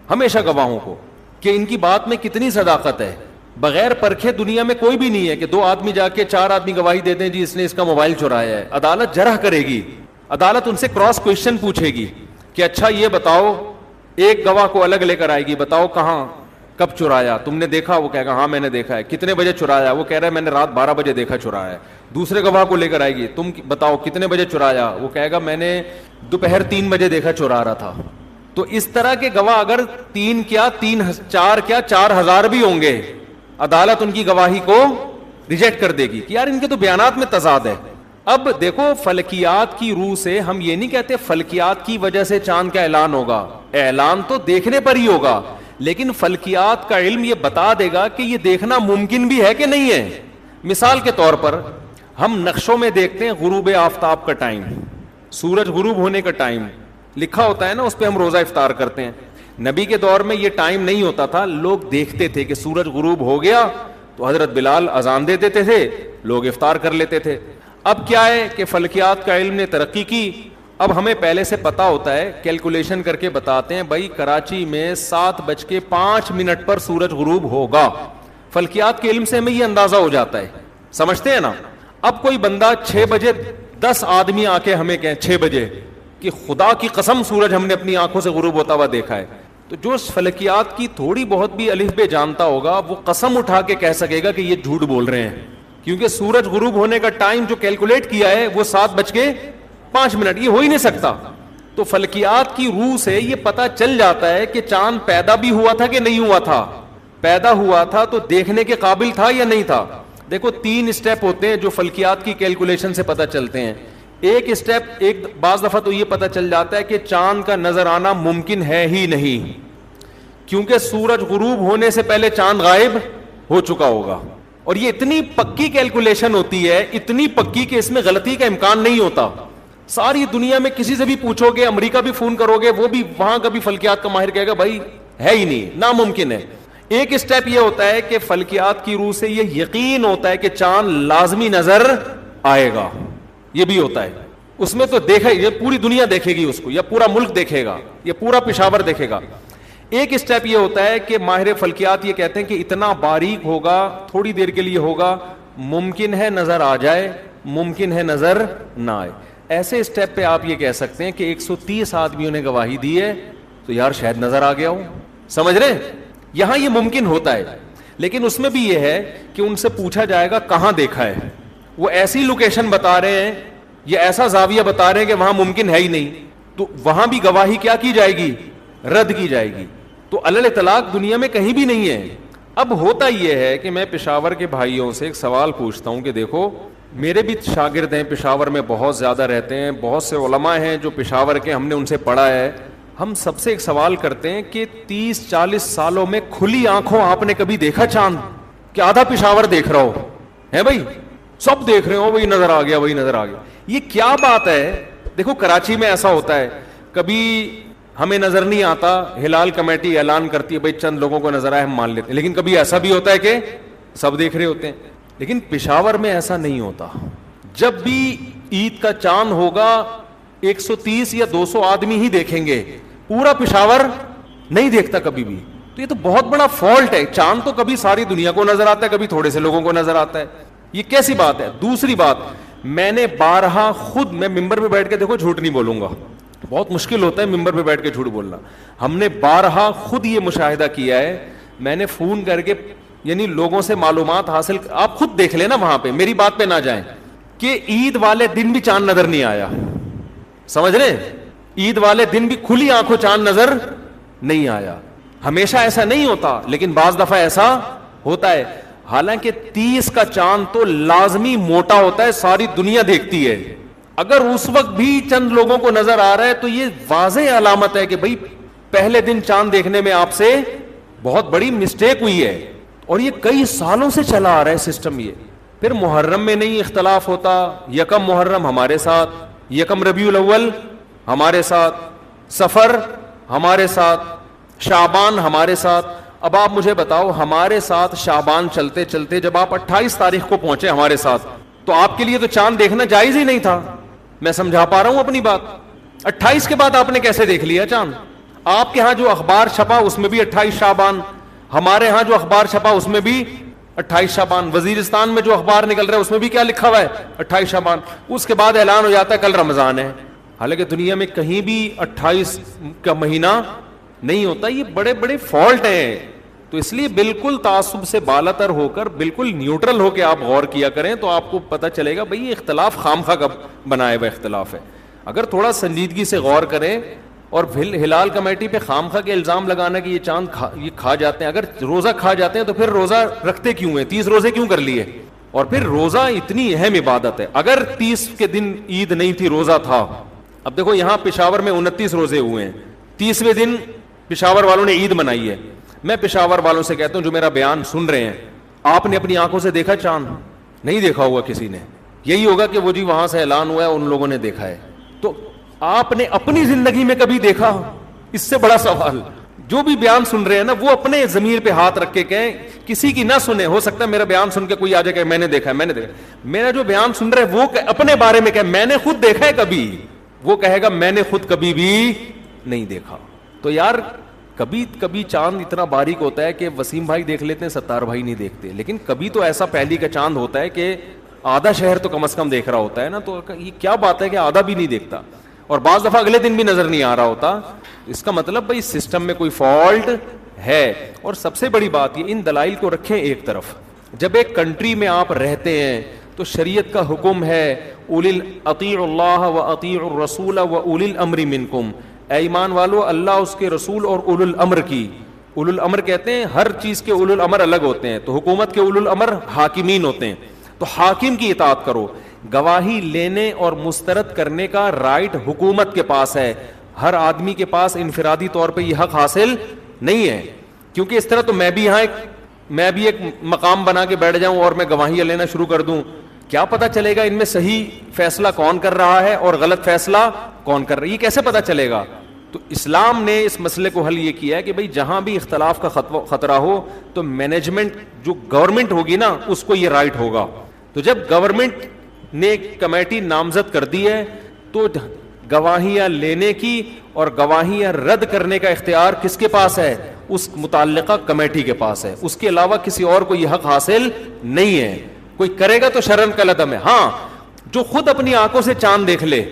Speaker 1: ہمیشہ گواہوں کو، کہ ان کی بات میں کتنی صداقت ہے۔ بغیر پرکھے دنیا میں کوئی بھی نہیں ہے کہ 2 آدمی جا کے 4 آدمی گواہی دے دیں جی اس نے اس کا موبائل چرایا ہے، عدالت جرح کرے گی، عدالت ان سے کراس کوشچن پوچھے گی کہ اچھا یہ بتاؤ، ایک گواہ کو الگ لے کر آئے گی، بتاؤ کہاں کب چرایا؟ تم نے دیکھا؟ وہ کہے گا ہاں میں نے دیکھا ہے. کتنے بجے چرایا؟ وہ کہہ رہا ہے میں نے رات 12 بجے دیکھا چرایا ہے. دوسرے گواہ کو لے کر آئے گی, تم بتاؤ کتنے بجے چرایا؟ وہ کہے گا میں نے دوپہر 3 بجے دیکھا چرا رہا تھا. تو اس طرح کے گواہ اگر 3 کیا 4 کیا 4000 بھی ہوں گے, عدالت ان کی گواہی کو ریجیکٹ کر دے گی کہ یار ان کے تو بیانات میں تضاد ہے. اب دیکھو فلکیات کی روح سے ہم یہ نہیں کہتے فلکیات کی وجہ سے چاند کا اعلان ہوگا, اعلان تو دیکھنے پر ہی ہوگا, لیکن فلکیات کا علم یہ بتا دے گا کہ یہ دیکھنا ممکن بھی ہے کہ نہیں ہے. مثال کے طور پر ہم نقشوں میں دیکھتے ہیں غروب آفتاب کا ٹائم, سورج غروب ہونے کا ٹائم لکھا ہوتا ہے نا, اس پہ ہم روزہ افطار کرتے ہیں. نبی کے دور میں یہ ٹائم نہیں ہوتا تھا, لوگ دیکھتے تھے کہ سورج غروب ہو گیا تو حضرت بلال اذان دے دیتے تھے, لوگ افطار کر لیتے تھے. اب کیا ہے کہ فلکیات کا علم نے ترقی کی, اب ہمیں پہلے سے پتا ہوتا ہے, کیلکولیشن کر کے بتاتے ہیں بھائی کراچی میں 7:05 پر سورج غروب ہوگا. فلکیات کے علم سے ہمیں یہ اندازہ ہو جاتا ہے, سمجھتے ہیں نا. اب کوئی بندہ 6 بجے 10 آدمی آ کے ہمیں کہیں 6 بجے کہ خدا کی قسم سورج ہم نے اپنی آنکھوں سے غروب ہوتا ہوا دیکھا ہے, تو جو فلکیات کی تھوڑی بہت بھی الف بے جانتا ہوگا وہ قسم اٹھا کے کہہ سکے گا کہ یہ جھوٹ بول رہے ہیں, کیونکہ سورج غروب ہونے کا ٹائم جو کیلکولیٹ کیا ہے وہ 7:05, یہ ہو ہی نہیں سکتا. تو فلکیات کی روح سے یہ پتا چل جاتا ہے کہ چاند پیدا بھی ہوا تھا کہ نہیں ہوا تھا. پیدا ہوا تھا تو دیکھنے کے قابل تھا یا نہیں تھا. دیکھو 3 اسٹیپ ہوتے ہیں جو فلکیات کی کیلکولیشن سے پتا چلتے ہیں. ایک اسٹیپ, بعض دفعہ تو یہ پتا چل جاتا ہے کہ چاند کا نظر آنا ممکن ہے ہی نہیں, کیونکہ سورج غروب ہونے سے پہلے چاند غائب ہو چکا ہوگا. اور یہ اتنی پکی کیلکولیشن ہوتی ہے, اتنی پکی کہ اس میں غلطی کا امکان نہیں ہوتا. ساری دنیا میں کسی سے بھی پوچھو گے, امریکہ بھی فون کرو گے, وہ بھی وہاں کا بھی فلکیات کا ماہر کہے گا بھائی ہے ہی نہیں, ناممکن ہے. ایک اسٹیپ یہ ہوتا ہے کہ فلکیات کی روح سے یہ یقین ہوتا ہے کہ چاند لازمی نظر آئے گا, یہ بھی ہوتا ہے. اس میں تو دیکھا, یہ پوری دنیا دیکھے گی اس کو, یا پورا ملک دیکھے گا, یا پورا پشاور دیکھے گا. ایک اسٹیپ یہ ہوتا ہے کہ ماہر فلکیات یہ کہتے ہیں کہ اتنا باریک ہوگا, تھوڑی دیر کے لیے ہوگا, ممکن ہے نظر آ جائے, ممکن ہے نظر نہ آئے. ایسے اسٹیپ پہ آپ یہ کہہ سکتے ہیں کہ 130 آدمیوں نے گواہی دی ہے تو یار شاید نظر آ گیا ہو, سمجھ رہے. یہاں یہ ممکن ہوتا ہے, لیکن اس میں بھی یہ ہے کہ ان سے پوچھا جائے گا کہاں دیکھا ہے. وہ ایسی لوکیشن بتا رہے ہیں یا ایسا زاویہ بتا رہے ہیں کہ وہاں ممکن ہے ہی نہیں, تو وہاں بھی گواہی کیا کی جائے گی, رد کی جائے گی. تو علل اطلاق دنیا میں کہیں بھی نہیں ہے. اب ہوتا یہ ہے کہ میں پشاور کے بھائیوں سے ایک سوال پوچھتا ہوں کہ دیکھو میرے بھی شاگرد ہیں, پشاور میں بہت زیادہ رہتے ہیں, بہت سے علماء ہیں جو پشاور کے, ہم نے ان سے پڑھا ہے. ہم سب سے ایک سوال کرتے ہیں کہ 30-40 سالوں میں کھلی آنکھوں آپ نے کبھی دیکھا چاند, کہ آدھا پشاور دیکھ رہا ہو ہے بھائی, سب دیکھ رہے ہو, وہی نظر آ گیا, وہی نظر آ گیا. یہ کیا بات ہے؟ دیکھو کراچی میں ایسا ہوتا ہے, کبھی ہمیں نظر نہیں آتا, ہلال کمیٹی اعلان کرتی ہے بھائی چند لوگوں کو نظر آئے ہم مان لیتے ہیں, لیکن کبھی ایسا بھی ہوتا ہے کہ سب دیکھ رہے ہوتے ہیں. لیکن پشاور میں ایسا نہیں ہوتا. جب بھی عید کا چاند ہوگا 130 یا 200 آدمی ہی دیکھیں گے, پورا پشاور نہیں دیکھتا کبھی بھی. تو یہ تو بہت بڑا فالٹ ہے. چاند تو کبھی ساری دنیا کو نظر آتا ہے, کبھی تھوڑے سے لوگوں کو نظر آتا ہے. یہ کیسی بات ہے؟ دوسری بات, میں نے بارہا خود, میں ممبر پہ بیٹھ کے دیکھو جھوٹ نہیں بولوں گا, بہت مشکل ہوتا ہے ممبر پہ بیٹھ کے جھوٹ بولنا. ہم نے بارہا خود یہ مشاہدہ کیا ہے, میں نے فون کر کے یعنی لوگوں سے معلومات حاصل, آپ خود دیکھ لینا وہاں پہ, میری بات پہ نہ جائیں, کہ عید والے دن بھی چاند نظر نہیں آیا, سمجھ رہے, عید والے دن بھی کھلی آنکھوں چاند نظر نہیں آیا. ہمیشہ ایسا نہیں ہوتا, لیکن بعض دفعہ ایسا ہوتا ہے. حالانکہ 30 کا چاند تو لازمی موٹا ہوتا ہے, ساری دنیا دیکھتی ہے. اگر اس وقت بھی چند لوگوں کو نظر آ رہا ہے تو یہ واضح علامت ہے کہ بھئی پہلے دن چاند دیکھنے میں آپ سے بہت بڑی مسٹیک ہوئی ہے, اور یہ کئی سالوں سے چلا آ رہا ہے سسٹم. یہ پھر محرم میں نہیں اختلاف ہوتا, یکم محرم ہمارے ساتھ, یکم ربیع الاول ہمارے ساتھ, سفر ہمارے ساتھ, شعبان ہمارے ساتھ. اب آپ مجھے بتاؤ, ہمارے ساتھ شعبان چلتے چلتے جب آپ 28 تاریخ کو پہنچے ہمارے ساتھ, تو آپ کے لیے تو چاند دیکھنا جائز ہی نہیں تھا. میں سمجھا پا رہا ہوں اپنی بات. 28 کے بعد آپ نے کیسے دیکھ لیا چاند؟ آپ کے ہاں جو اخبار چھپا اس میں بھی 28 شعبان, ہمارے ہاں جو اخبار چھپا اس میں بھی 28 شعبان, وزیرستان میں جو اخبار نکل رہا ہے اس میں بھی کیا لکھا ہوا ہے 28 شعبان. اس کے بعد اعلان ہو جاتا ہے کل رمضان ہے. حالانکہ دنیا میں کہیں بھی 28 کا مہینہ نہیں ہوتا. یہ بڑے بڑے فالٹ ہیں. تو اس لیے بالکل تعصب سے بالاتر ہو کر بالکل نیوٹرل ہو کے آپ غور کیا کریں تو آپ کو پتہ چلے گا بھئی یہ اختلاف خامخواہ کا بنایا ہوا اختلاف ہے. اگر تھوڑا سنجیدگی سے غور کریں اور ہلال کمیٹی پہ خامخواہ کے الزام لگانا کہ یہ چاند یہ کھا جاتے ہیں, اگر روزہ کھا جاتے ہیں تو پھر روزہ رکھتے کیوں ہیں, 30 روزے کیوں کر لیے؟ اور پھر روزہ اتنی اہم عبادت ہے, اگر 30 کے دن عید نہیں تھی روزہ تھا. اب دیکھو یہاں پشاور میں 29 روزے ہوئے ہیں, 30ویں دن پشاور والوں نے عید منائی ہے. میں پشاور والوں سے کہتا ہوں جو میرا بیان سن رہے ہیں, آپ نے اپنی آنکھوں سے دیکھا چاند؟ نہیں دیکھا ہوگا کسی نے, یہی ہوگا کہ وہ جی وہاں سے اعلان ہوا ہے ان لوگوں نے دیکھا ہے. تو آپ نے اپنی زندگی میں کبھی دیکھا؟ اس سے بڑا سوال. جو بھی بیان سن رہے ہیں نا وہ اپنے ضمیر پہ ہاتھ رکھ کے کہیں, کسی کی نہ سنیں. ہو سکتا ہے میرا بیان سن کے کوئی آ جائے کہ میں نے دیکھا ہے, میں نے دیکھا. میرا جو بیان سن رہا ہے وہ اپنے بارے میں کہ میں نے خود دیکھا ہے کبھی, وہ کہے گا میں نے خود کبھی بھی نہیں دیکھا. تو یار کبھی کبھی چاند اتنا باریک ہوتا ہے کہ وسیم بھائی دیکھ لیتے ہیں, ستار بھائی نہیں دیکھتے, لیکن کبھی تو ایسا پہلی کا چاند ہوتا ہے کہ آدھا شہر تو کم از کم دیکھ رہا ہوتا ہے نا. تو یہ کیا بات ہے کہ آدھا بھی نہیں دیکھتا, اور بعض دفعہ اگلے دن بھی نظر نہیں آ رہا ہوتا. اس کا مطلب بھائی سسٹم میں کوئی فالٹ ہے. اور سب سے بڑی بات یہ, ان دلائل کو رکھیں ایک طرف. جب ایک کنٹری میں آپ رہتے ہیں تو شریعت کا حکم ہے اطیعوا اللہ و اطیعوا الرسول و اولی الامر منکم. اے ایمان والو, اللہ اس کے رسول اور اولو الامر کی, اولو الامر کہتے ہیں ہر چیز کے اولو الامر الگ ہوتے ہیں, تو حکومت کے اولو الامر حاکمین ہوتے ہیں, تو حاکم کی اطاعت کرو. گواہی لینے اور مسترد کرنے کا رائٹ حکومت کے پاس ہے, ہر آدمی کے پاس انفرادی طور پہ یہ حق حاصل نہیں ہے. کیونکہ اس طرح تو میں بھی ایک مقام بنا کے بیٹھ جاؤں اور میں گواہیاں لینا شروع کر دوں, کیا پتا چلے گا ان میں صحیح فیصلہ کون کر رہا ہے اور غلط فیصلہ کون کر رہا ہے؟ یہ کیسے پتا چلے گا؟ تو اسلام نے اس مسئلے کو حل یہ کیا ہے کہ بھئی جہاں بھی اختلاف کا خطرہ ہو تو مینجمنٹ جو گورنمنٹ ہوگی نا اس کو یہ رائٹ ہوگا. تو جب گورنمنٹ نے کمیٹی نامزد کر دی ہے تو گواہیاں لینے کی اور گواہیاں رد کرنے کا اختیار کس کے پاس ہے؟ اس متعلقہ کمیٹی کے پاس ہے. اس کے علاوہ کسی اور کو یہ حق حاصل نہیں ہے. کوئی کرے گا تو شرم کا لدم ہے. ہاں جو خود اپنی آنکھوں سے چاند دیکھ لے,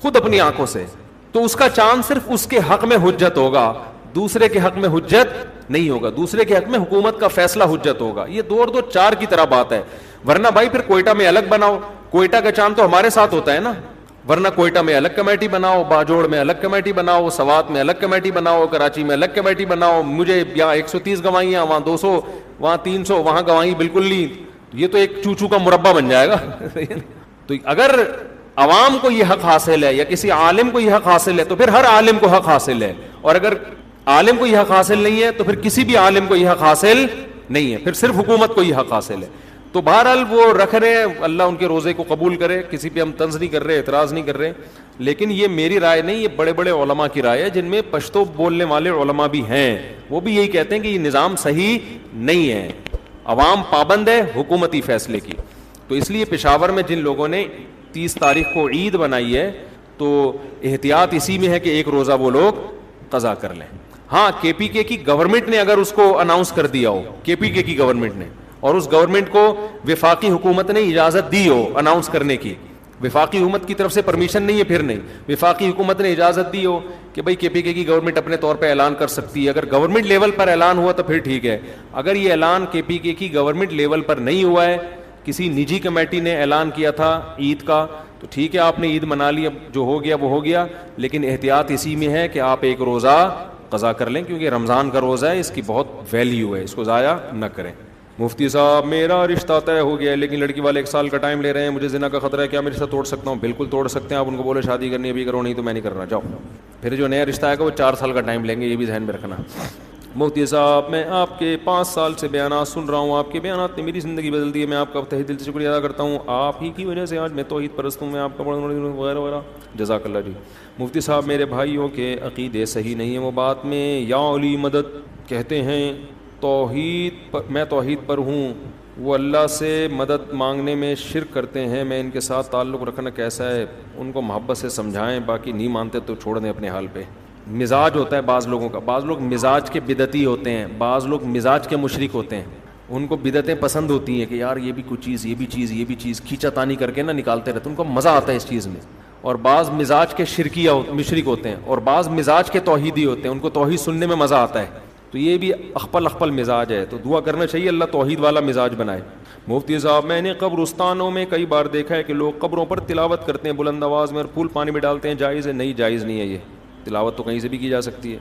Speaker 1: خود اپنی آنکھوں سے, تو اس کا چاند صرف اس کے حق میں حجت ہوگا, دوسرے کے حق میں حجت نہیں ہوگا. دوسرے کے حق میں حکومت کا فیصلہ حجت ہوگا. یہ 2 اور 2 4 کی طرح بات ہے. ورنہ بھائی پھر کوئٹہ میں الگ بناؤ, کوئٹہ کا چاند تو ہمارے ساتھ ہوتا ہے نا, ورنہ کوئٹہ میں الگ کمیٹی بناؤ, باجوڑ میں الگ کمیٹی بناؤ, سوات میں الگ کمیٹی بناؤ, کراچی میں الگ کمیٹی بناؤ. مجھے یہاں 130 گواہیاں, وہاں 200, وہاں 300, وہاں گواہی بالکل نہیں. یہ تو ایک چوچو کا مربع بن جائے گا. تو اگر عوام کو یہ حق حاصل ہے یا کسی عالم کو یہ حق حاصل ہے تو پھر ہر عالم کو حق حاصل ہے, اور اگر عالم کو یہ حق حاصل نہیں ہے تو پھر کسی بھی عالم کو یہ حق حاصل نہیں ہے, پھر صرف حکومت کو یہ حق حاصل ہے. تو بہرحال وہ رکھ رہے ہیں, اللہ ان کے روزے کو قبول کرے, کسی پہ ہم طنز نہیں کر رہے, اعتراض نہیں کر رہے, لیکن یہ میری رائے نہیں, یہ بڑے بڑے علماء کی رائے ہے جن میں پشتو بولنے والے علماء بھی ہیں. وہ بھی یہی کہتے ہیں کہ یہ نظام صحیح نہیں ہے, عوام پابند ہے حکومتی فیصلے کی. تو اس لیے پشاور میں جن لوگوں نے 30 تاریخ کو عید بنائی ہے تو احتیاط اسی میں ہے کہ ایک روزہ وہ لوگ قضا کر لیں. ہاں KPK کی گورنمنٹ نے اگر اس کو اناؤنس کر دیا ہو, KPK کی گورنمنٹ نے, اور اس گورنمنٹ کو وفاقی حکومت نے اجازت دی ہو اناؤنس کرنے کی, وفاقی حکومت کی طرف سے پرمیشن نہیں ہے پھر نہیں, وفاقی حکومت نے اجازت دی ہو کہ بھئی KPK کی گورنمنٹ اپنے طور پہ اعلان کر سکتی ہے, اگر گورنمنٹ لیول پر اعلان ہوا تو پھر ٹھیک ہے. اگر یہ اعلان KPK کی گورنمنٹ لیول پر نہیں ہوا ہے, کسی نجی کمیٹی نے اعلان کیا تھا عید کا, تو ٹھیک ہے آپ نے عید منا لی, اب جو ہو گیا وہ ہو گیا, لیکن احتیاط اسی میں ہے کہ آپ ایک روزہ قضا کر لیں, کیونکہ رمضان کا روزہ ہے, اس کی بہت ویلیو ہے, اس کو ضائع نہ کریں. مفتی صاحب میرا رشتہ طے ہو گیا ہے لیکن لڑکی والے 1 سال کا ٹائم لے رہے ہیں, مجھے زنا کا خطرہ ہے, کیا میں رشتہ توڑ سکتا ہوں؟ بالکل توڑ سکتے ہیں آپ, ان کو بولے شادی کرنی ہے ابھی کرو, نہیں تو میں نہیں کر رہا, جاؤ. پھر جو نیا رشتہ آئے گا وہ 4 سال کا ٹائم لیں گے, یہ بھی ذہن میں رکھنا. مفتی صاحب میں آپ کے 5 سال سے بیانات سن رہا ہوں, آپ کے بیانات نے میری زندگی بدل دی ہے, میں آپ کا تہہ دل سے شکریہ ادا کرتا ہوں, آپ ہی کی وجہ سے آج میں توحید پرست ہوں, میں آپ کا وغیرہ وغیرہ, جزاک اللہ جی. مفتی صاحب میرے بھائیوں کے عقیدے صحیح نہیں ہیں, وہ بات میں یا علی مدد کہتے ہیں, میں توحید پر ہوں, وہ اللہ سے مدد مانگنے میں شرک کرتے ہیں, میں ان کے ساتھ تعلق رکھنا کیسا ہے؟ ان کو محبت سے سمجھائیں, باقی نہیں مانتے تو چھوڑ دیں اپنے حال پہ. مزاج ہوتا ہے بعض لوگوں کا, بعض لوگ مزاج کے بدعتی ہوتے ہیں, بعض لوگ مزاج کے مشرک ہوتے ہیں, ان کو بدعتیں پسند ہوتی ہیں کہ یار یہ بھی کچھ چیز, یہ بھی چیز, یہ بھی چیز, کھینچا تانی کر کے نا نکالتے رہتے, ان کو مزہ آتا ہے اس چیز میں. اور بعض مزاج کے شرکیہ مشرک ہوتے ہیں, اور بعض مزاج کے توحیدی ہوتے ہیں, ان کو توحید سننے میں مزہ آتا ہے. تو یہ بھی اخپل اخپل مزاج ہے. تو دعا کرنا چاہیے اللہ توحید والا مزاج بنائے. مفتی صاحب میں نے قبرستانوں میں کئی بار دیکھا ہے کہ لوگ قبروں پر تلاوت کرتے ہیں بلند آواز میں اور پھول پانی میں ڈالتے ہیں, جائز ہے؟ نہیں, جائز نہیں ہے. یہ تلاوت تو کہیں سے بھی کی جا سکتی ہے.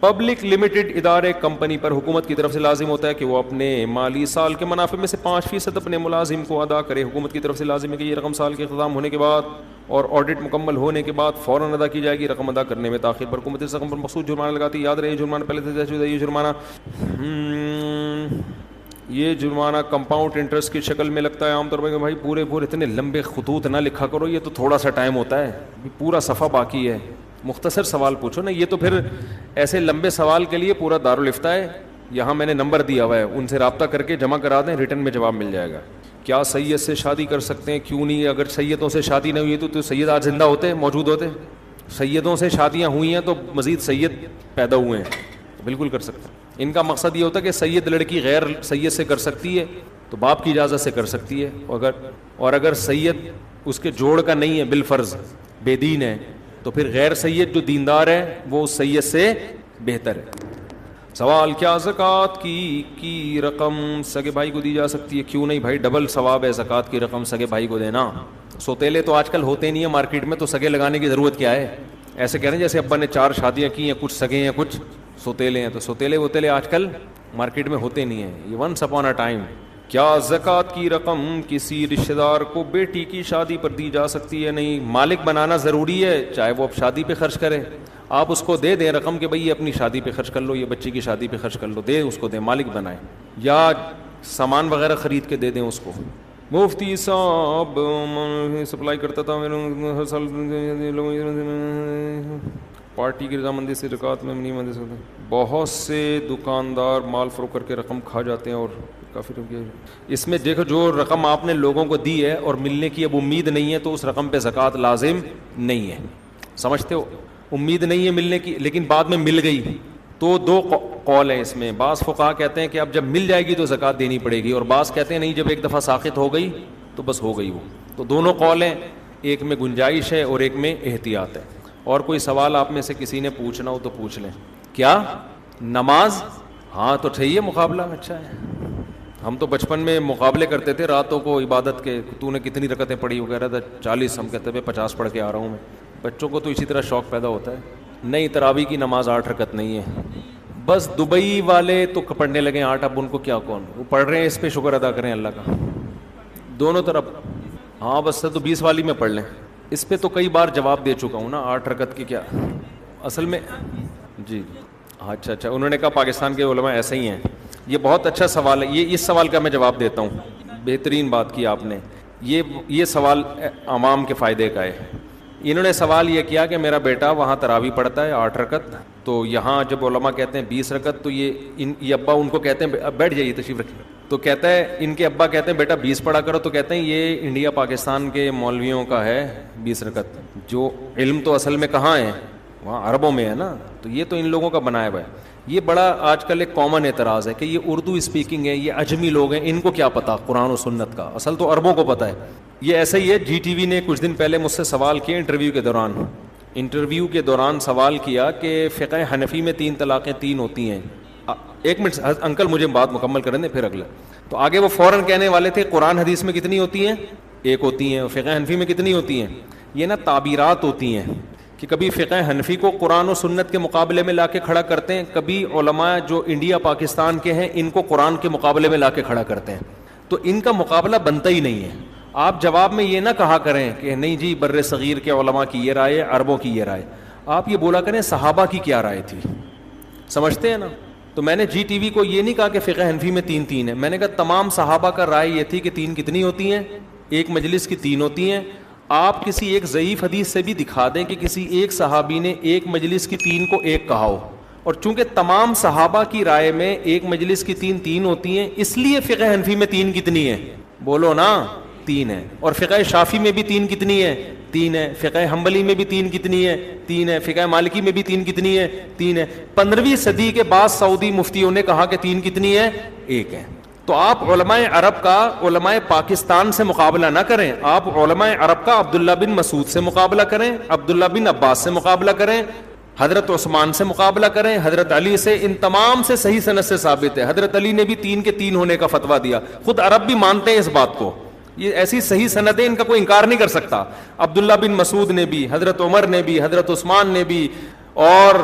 Speaker 1: پبلک لمیٹڈ ادارے کمپنی پر حکومت کی طرف سے لازم ہوتا ہے کہ وہ اپنے مالی سال کے منافع میں سے 5% اپنے ملازم کو ادا کرے. حکومت کی طرف سے لازم ہے کہ یہ رقم سال کے اختتام ہونے کے بعد اور آڈٹ مکمل ہونے کے بعد فوراً ادا کی جائے گی. رقم ادا کرنے میں تاخیر پر حکومت اس رقم پر مخصوص جرمانہ لگاتی ہے. یاد رہے یہ جرمانہ پہلے سے طے شدہ یہ جرمانہ یہ جرمانہ کمپاؤنڈ انٹرسٹ کی شکل میں لگتا ہے عام طور پر. کہ بھائی پورے اتنے لمبے خطوط نہ لکھا کرو, یہ تو تھوڑا سا ٹائم ہوتا ہے, پورا صفحہ باقی ہے. مختصر سوال پوچھو نا. یہ تو پھر ایسے لمبے سوال کے لیے پورا دارالفتاء ہے, یہاں میں نے نمبر دیا ہوا ہے, ان سے رابطہ کر کے جمع کرا دیں, ریٹن میں جواب مل جائے گا. کیا سید سے شادی کر سکتے ہیں؟ کیوں نہیں؟ اگر سیدوں سے شادی نہ ہوئی تو سید آج زندہ ہوتے, موجود ہوتے. سیدوں سے شادیاں ہوئی ہیں تو مزید سید پیدا ہوئے ہیں, بالکل کر سکتے ہیں. ان کا مقصد یہ ہوتا ہے کہ سید لڑکی غیر سید سے کر سکتی ہے تو باپ کی اجازت سے کر سکتی ہے, اور اگر سید اس کے جوڑ کا نہیں ہے, بالفرض بے دین ہے, تو پھر غیر سید جو دیندار ہے وہ اس سید سے بہتر ہے. سوال, کیا زکوٰۃ کی رقم سگے بھائی کو دی جا سکتی ہے؟ کیوں نہیں بھائی, ڈبل ثواب ہے زکوٰۃ کی رقم سگے بھائی کو دینا. سوتیلے تو آج کل ہوتے نہیں ہیں مارکیٹ میں, تو سگے لگانے کی ضرورت کیا ہے؟ ایسے کہہ رہے ہیں جیسے ابا نے 4 شادیاں کی ہیں, کچھ سگے ہیں کچھ سوتیلے ہیں. تو سوتیلے آج کل مارکیٹ میں ہوتے نہیں ہیں, یہ ونس اپون اے ٹائم. کیا زکوٰۃ کی رقم کسی رشتہ دار کو بیٹی کی شادی پر دی جا سکتی ہے؟ نہیں, مالک بنانا ضروری ہے, چاہے وہ اب شادی پہ خرچ کرے. آپ اس کو دے دیں رقم کہ بھئی یہ اپنی شادی پہ خرچ کر لو, یہ بچی کی شادی پہ خرچ کر لو, دے اس کو دیں, مالک بنائیں, یا سامان وغیرہ خرید کے دے دیں اس کو. مفتی صاحب سپلائی کرتا تھا ہر سال, پارٹی کی رضامندی سے زکوٰۃ میں نہیں مندی سکتے. بہت سے دکاندار مال فروخت کر کے رقم کھا جاتے ہیں, اور کافی اس میں دیکھو جو رقم آپ نے لوگوں کو دی ہے اور ملنے کی اب امید نہیں ہے تو اس رقم پہ زکوٰۃ لازم نہیں ہے. سمجھتے ہو, امید نہیں ہے ملنے کی لیکن بعد میں مل گئی, تو 2 قول ہیں اس میں. بعض فقہا کہتے ہیں کہ اب جب مل جائے گی تو زکوٰۃ دینی پڑے گی, اور بعض کہتے ہیں نہیں, جب ایک دفعہ ساقط ہو گئی تو بس ہو گئی وہ. تو دونوں قول ہیں, ایک میں گنجائش ہے اور ایک میں احتیاط ہے. اور کوئی سوال آپ میں سے کسی نے پوچھنا ہو تو پوچھ لیں. کیا نماز؟ ہاں تو صحیح ہے, مقابلہ اچھا ہے. ہم تو بچپن میں مقابلے کرتے تھے راتوں کو عبادت کے, تو نے کتنی رکعتیں پڑھی, وہ کہہ رہا تھا 40, ہم کہتے تھے 50 پڑھ کے آ رہا ہوں میں. بچوں کو تو اسی طرح شوق پیدا ہوتا ہے. نہیں, تراویح کی نماز 8 رکعت نہیں ہے, بس دبئی والے تو پڑھنے لگے 8, اب ان کو کیا, کون وہ پڑھ رہے ہیں, اس پہ شکر ادا کریں اللہ کا. دونوں طرف, ہاں بس تو 20 والی میں پڑھ لیں. اس پہ تو کئی بار جواب دے چکا ہوں نا, 8 رکعت کی کیا اصل میں. جی اچھا, انہوں نے کہا پاکستان کے علماء ایسے ہی ہیں. یہ بہت اچھا سوال ہے, یہ اس سوال کا میں جواب دیتا ہوں. بہترین بات کی آپ نے, یہ سوال عوام کے فائدے کا ہے. انہوں نے سوال یہ کیا کہ میرا بیٹا وہاں تراویح پڑھتا ہے 8 رکعت, تو یہاں جب علماء کہتے ہیں 20 رکعت, تو یہ ابا ان کو کہتے ہیں بیٹھ جائیے تشریف رکھیے, تو کہتا ہے ان کے ابا کہتے ہیں بیٹا 20 پڑھا کرو, تو کہتے ہیں یہ انڈیا پاکستان کے مولویوں کا ہے 20 رکعت. جو علم تو اصل میں کہاں ہے, وہاں عربوں میں ہے نا, تو یہ تو ان لوگوں کا بنایا ہوا ہے. یہ بڑا آج کل ایک کامن اعتراض ہے کہ یہ اردو اسپیکنگ ہے, یہ اجمی لوگ ہیں, ان کو کیا پتا قرآن و سنت کا, اصل تو عربوں کو پتہ ہے. یہ ایسا ہی ہے, جی ٹی وی نے کچھ دن پہلے مجھ سے سوال کیا انٹرویو کے دوران سوال کیا کہ فقہ حنفی میں 3 طلاقیں 3 ہوتی ہیں. 1 منٹ انکل, مجھے بات مکمل کرنے دیں پھر اگلا. تو آگے وہ فوراً کہنے والے تھے قرآن حدیث میں کتنی ہوتی ہیں, 1 ہوتی ہیں, فقہ حنفی میں کتنی ہوتی ہیں. یہ نا تعبیرات ہوتی ہیں کہ کبھی فقہ حنفی کو قرآن و سنت کے مقابلے میں لا کے کھڑا کرتے ہیں, کبھی علماء جو انڈیا پاکستان کے ہیں ان کو قرآن کے مقابلے میں لا کے کھڑا کرتے ہیں. تو ان کا مقابلہ بنتا ہی نہیں ہے. آپ جواب میں یہ نہ کہا کریں کہ نہیں جی بر صغیر کے علماء کی یہ رائے, عربوں کی یہ رائے. آپ یہ بولا کریں صحابہ کی کیا رائے تھی. سمجھتے ہیں نا. تو میں نے جی ٹی وی کو یہ نہیں کہا کہ فقہ حنفی میں 3 ہے, میں نے کہا تمام صحابہ کا رائے یہ تھی کہ 3 کتنی ہوتی ہیں, ایک مجلس کی 3 ہوتی ہیں. آپ کسی ایک ضعیف حدیث سے بھی دکھا دیں کہ کسی ایک صحابی نے ایک مجلس کی 3 کو 1 کہا ہو, اور چونکہ تمام صحابہ کی رائے میں ایک مجلس کی 3 ہوتی ہیں, اس لیے فقہ حنفی میں 3 کتنی ہے, بولو نا 3 ہے. اور فقہ شافی میں بھی 3 کتنی ہے, 3 ہے. فقہ حنبلی میں بھی 3 کتنی ہے, 3 ہے. فقہ مالکی میں بھی 3 کتنی ہے, 3 ہے. 15ویں صدی کے بعد سعودی مفتیوں نے کہا کہ 3 کتنی ہے, 1 ہے. تو آپ علماء عرب کا علماء پاکستان سے مقابلہ نہ کریں, آپ علماء عرب کا عبداللہ بن مسعود سے مقابلہ کریں, عبداللہ بن عباس سے مقابلہ کریں, حضرت عثمان سے مقابلہ کریں، حضرت علی سے، ان تمام سے صحیح سند سے ثابت ہے. حضرت علی نے بھی 3 کے 3 ہونے کا فتویٰ دیا، خود عرب بھی مانتے ہیں اس بات کو. یہ ایسی صحیح سند ہے، ان کا کوئی انکار نہیں کر سکتا. عبداللہ بن مسعود نے بھی، حضرت عمر نے بھی، حضرت عثمان نے بھی، اور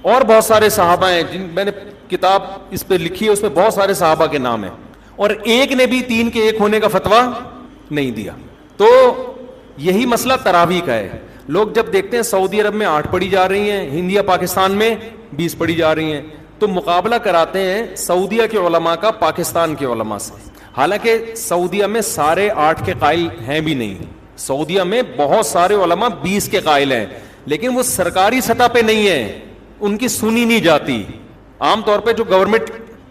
Speaker 1: بہت سارے صحابہ ہیں جن میں نے کتاب اس پہ لکھی ہے، اس میں بہت سارے صحابہ کے نام ہیں، اور ایک نے بھی 3 کے 1 ہونے کا فتویٰ نہیں دیا. تو یہی مسئلہ تراویح کا ہے. لوگ جب دیکھتے ہیں سعودی عرب میں 8 پڑھی جا رہی ہیں، انڈیا پاکستان میں 20 پڑھی جا رہی ہیں، تو مقابلہ کراتے ہیں سعودیہ کے علماء کا پاکستان کے علماء سے. حالانکہ سعودیہ میں سارے 8 کے قائل ہیں بھی نہیں، سعودیہ میں بہت سارے علماء 20 کے قائل ہیں، لیکن وہ سرکاری سطح پہ نہیں ہیں، ان کی سنی نہیں جاتی. عام طور پہ جو گورنمنٹ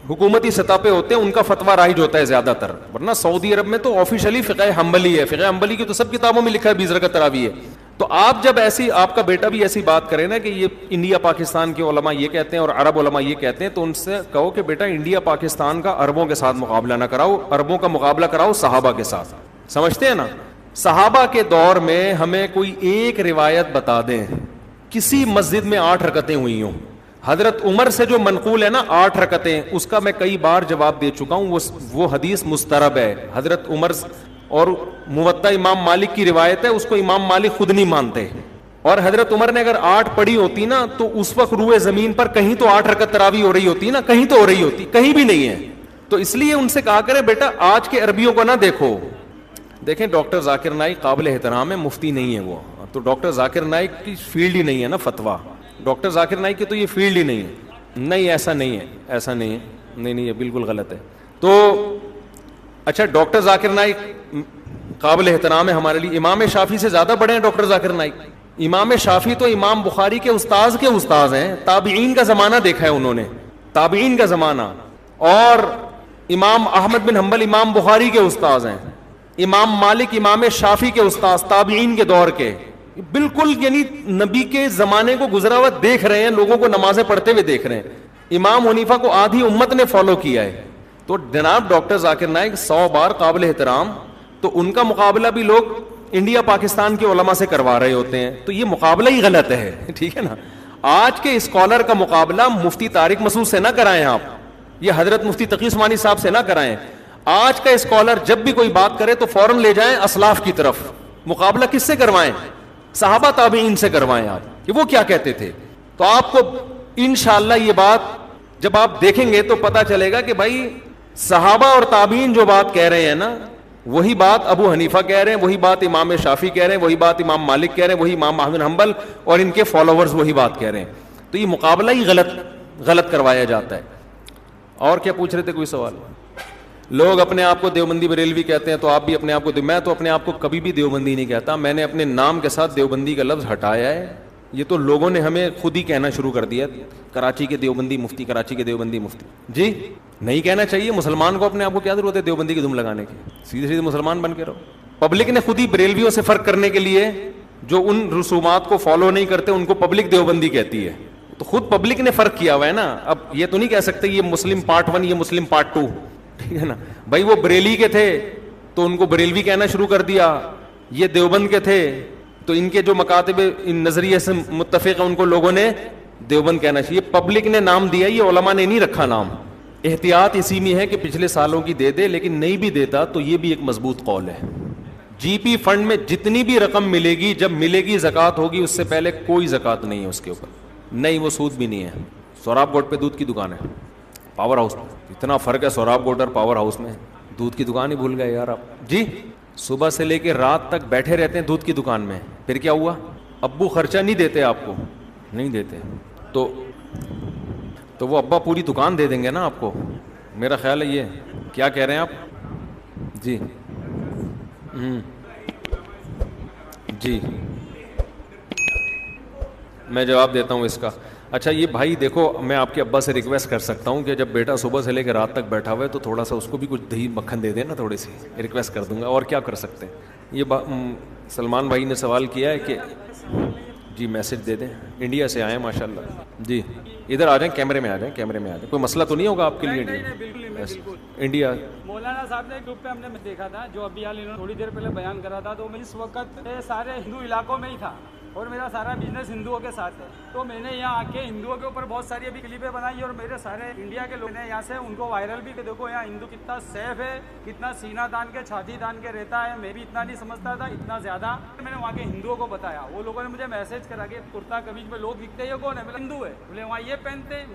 Speaker 1: حکومتی سطح پہ ہوتے ہیں ان کا فتویٰ رائج ہوتا ہے زیادہ تر، ورنہ سعودی عرب میں تو آفیشلی فقہ حنبلی ہے. فقہ حنبلی کی تو سب کتابوں میں لکھا ہے 20 رکعت تراویح ہے. تو آپ جب ایسی، آپ کا بیٹا بھی ایسی بات کرے نا کہ یہ انڈیا پاکستان کے علماء یہ کہتے ہیں اور عرب علماء یہ کہتے ہیں، تو ان سے کہو کہ بیٹا انڈیا پاکستان کا عربوں کے ساتھ مقابلہ نہ کراؤ، عربوں کا مقابلہ کراؤ صحابہ کے ساتھ. سمجھتے ہیں نا؟ صحابہ کے دور میں ہمیں کوئی ایک روایت بتا دیں کسی مسجد میں 8 رکعتیں ہوئی ہوں. حضرت عمر سے جو منقول ہے نا 8 رکعتیں، اس کا میں کئی بار جواب دے چکا ہوں، وہ حدیث مسترب ہے. حضرت عمر اور موطا امام مالک کی روایت ہے، اس کو امام مالک خود نہیں مانتے. اور حضرت عمر نے اگر 8 پڑھی ہوتی نا تو اس وقت روئے زمین پر کہیں تو 8 رکعت تراویح ہو رہی ہوتی نا، کہیں تو ہو رہی ہوتی، کہیں بھی نہیں ہے. تو اس لیے ان سے کہا کرے بیٹا آج کے عربیوں کو نہ دیکھو. دیکھیں ڈاکٹر ذاکر نائک قابل احترام ہے، مفتی نہیں ہے وہ، تو ڈاکٹر ذاکر نائک کی فیلڈ ہی نہیں ہے نا فتویٰ. ڈاکٹر ذاکر نائک کی تو یہ فیلڈ ہی نہیں ہے. نہیں ایسا نہیں ہے، ایسا نہیں ہے، نہیں یہ بالکل غلط ہے. تو اچھا ڈاکٹر ذاکر نائک قابل احترام ہے ہمارے لیے، امام شافعی سے زیادہ بڑے ہیں ڈاکٹر ذاکر نائک. امام شافعی تو امام بخاری کے استاذ ہیں، تابعین کا زمانہ دیکھا ہے انہوں نے، تابعین کا زمانہ. اور امام احمد بن حنبل امام بخاری کے استاذ ہیں، امام مالک امام شافعی کے استاذ تابعین کے دور کے، بالکل یعنی نبی کے زمانے کو گزرا ہوا دیکھ رہے ہیں، لوگوں کو نمازیں پڑھتے ہوئے دیکھ رہے ہیں. امام حنیفہ کو آدھی امت نے فالو کیا ہے. تو جناب ڈاکٹر ذاکر نائک 100 بار قابل احترام، تو ان کا مقابلہ بھی لوگ انڈیا پاکستان کے علماء سے کروا رہے ہوتے ہیں، تو یہ مقابلہ ہی غلط ہے. ٹھیک ہے نا؟ آج کے اسکالر کا مقابلہ مفتی طارق مسعود سے نہ کرائیں آپ، یہ حضرت مفتی تقی عثمانی صاحب سے نہ کرائیں. آج کا اسکالر جب بھی کوئی بات کرے تو فوراً لے جائیں اسلاف کی طرف. مقابلہ کس سے کروائیں؟ صحابہ تابعین سے کروائیں آپ کہ وہ کیا کہتے تھے. تو آپ کو انشاءاللہ یہ بات جب آپ دیکھیں گے تو پتا چلے گا کہ بھائی صحابہ اور تابعین جو بات کہہ رہے ہیں نا، وہی بات ابو حنیفہ کہہ رہے ہیں، وہی بات امام شافعی کہہ رہے ہیں، وہی بات امام مالک کہہ رہے ہیں، وہی امام احمد بن حنبل اور ان کے فالوورز وہی بات کہہ رہے ہیں. تو یہ مقابلہ ہی غلط کروایا جاتا ہے. اور کیا پوچھ رہے تھے؟ کوئی سوال؟ لوگ اپنے آپ کو دیوبندی بریلوی کہتے ہیں، تو آپ بھی اپنے آپ کو، میں تو اپنے آپ کو کبھی بھی دیوبندی نہیں کہتا. میں نے اپنے نام کے ساتھ دیوبندی کا لفظ ہٹایا ہے. یہ تو لوگوں نے ہمیں خود ہی کہنا شروع کر دیا، کراچی کے دیوبندی مفتی، کراچی کے دیوبندی مفتی. جی نہیں کہنا چاہیے. مسلمان کو اپنے آپ کو کیا ضرورت ہے دیوبندی کی دھم لگانے کی؟ سیدھے سیدھے مسلمان بن کے رہو. پبلک نے خود ہی بریلویوں سے فرق کرنے کے لیے، جو ان رسومات کو فالو نہیں کرتے ان کو پبلک دیوبندی کہتی ہے. تو خود پبلک نے فرق کیا ہوا ہے نا. اب یہ تو نہیں کہہ سکتے یہ مسلم پارٹ 1 یہ مسلم پارٹ 2. ٹھیک ہے نا بھائی؟ وہ بریلی کے تھے تو ان کو بریلوی کہنا شروع کر دیا، یہ دیوبند کے تھے تو ان کے جو مکاتب ان نظریے سے متفق ہیں ان کو لوگوں نے دیوبند کہنا چاہیے. پبلک نے نام دیا، یہ علماء نے نہیں رکھا نام. احتیاط اسی میں ہے کہ پچھلے سالوں کی دے دے، لیکن نہیں بھی دیتا تو یہ بھی ایک مضبوط قول ہے. جی پی فنڈ میں جتنی بھی رقم ملے گی، جب ملے گی زکوٰۃ ہوگی، اس سے پہلے کوئی زکوٰۃ نہیں ہے اس کے اوپر. نہیں وہ سود بھی نہیں ہے. سوراب گوٹ پہ دودھ کی دکان ہے، پاور ہاؤس میں اتنا فرق ہے. سوراب گوٹ اور پاور ہاؤس میں دودھ کی دکان ہی بھول گئے یار آپ. جی صبح سے لے کے رات تک بیٹھے رہتے ہیں دودھ کی دکان میں. پھر کیا ہوا؟ ابو خرچہ نہیں دیتے آپ کو، نہیں دیتے تو وہ ابا پوری دکان دے دیں گے نا آپ کو. میرا خیال ہے یہ کیا کہہ رہے ہیں آپ؟ جی جی میں جواب دیتا ہوں اس کا. اچھا یہ بھائی دیکھو، میں آپ کے ابا سے ریکویسٹ کر سکتا ہوں کہ جب بیٹا صبح سے لے کے رات تک بیٹھا ہوا ہے تو تھوڑا سا اس کو بھی کچھ دہی مکھن دے دیں نا، تھوڑی سی ریکویسٹ کر دوں گا. اور کیا کر سکتے ہیں. یہ سلمان بھائی نے سوال کیا ہے کہ جی میسج دے دیں، انڈیا سے آئے ہیں ماشاء اللہ. جی ادھر آ جائیں، کیمرے میں آ جائیں، کیمرے میں آ جائیں. کوئی مسئلہ تو نہیں ہوگا آپ کے لیے؟ انڈیا
Speaker 2: مولانا صاحب نے گروپ پہ ہم نے دیکھا تھا جو ابھی حال انہوں نے تھوڑی دیر پہلے بیان کرا تھا، تو اس وقت سارے ہندو علاقوں میں ہی تھا. اور میرا سارا بزنس ہندوؤں کے ساتھ ہے. تو میں نے یہاں آ کے ہندوؤں کے اوپر بہت ساری ابھی کلپیں بنائی اور میرے سارے انڈیا کے لوگ نے یہاں سے ان کو وائرل بھی کہ دیکھو یہاں ہندو کتنا سیف ہے, کتنا سینہ تان کے چھاتی تان کے رہتا ہے. میں بھی اتنا نہیں سمجھتا تھا, اتنا زیادہ. میں نے وہاں کے ہندوؤں کو بتایا, وہ لوگوں نے مجھے میسج کرا کہ کرتا قمیض میں لوگ دکھتے ہیں, یہ کون ہے؟ ہندو ہے. بولے وہاں یہ پہنتے ہیں.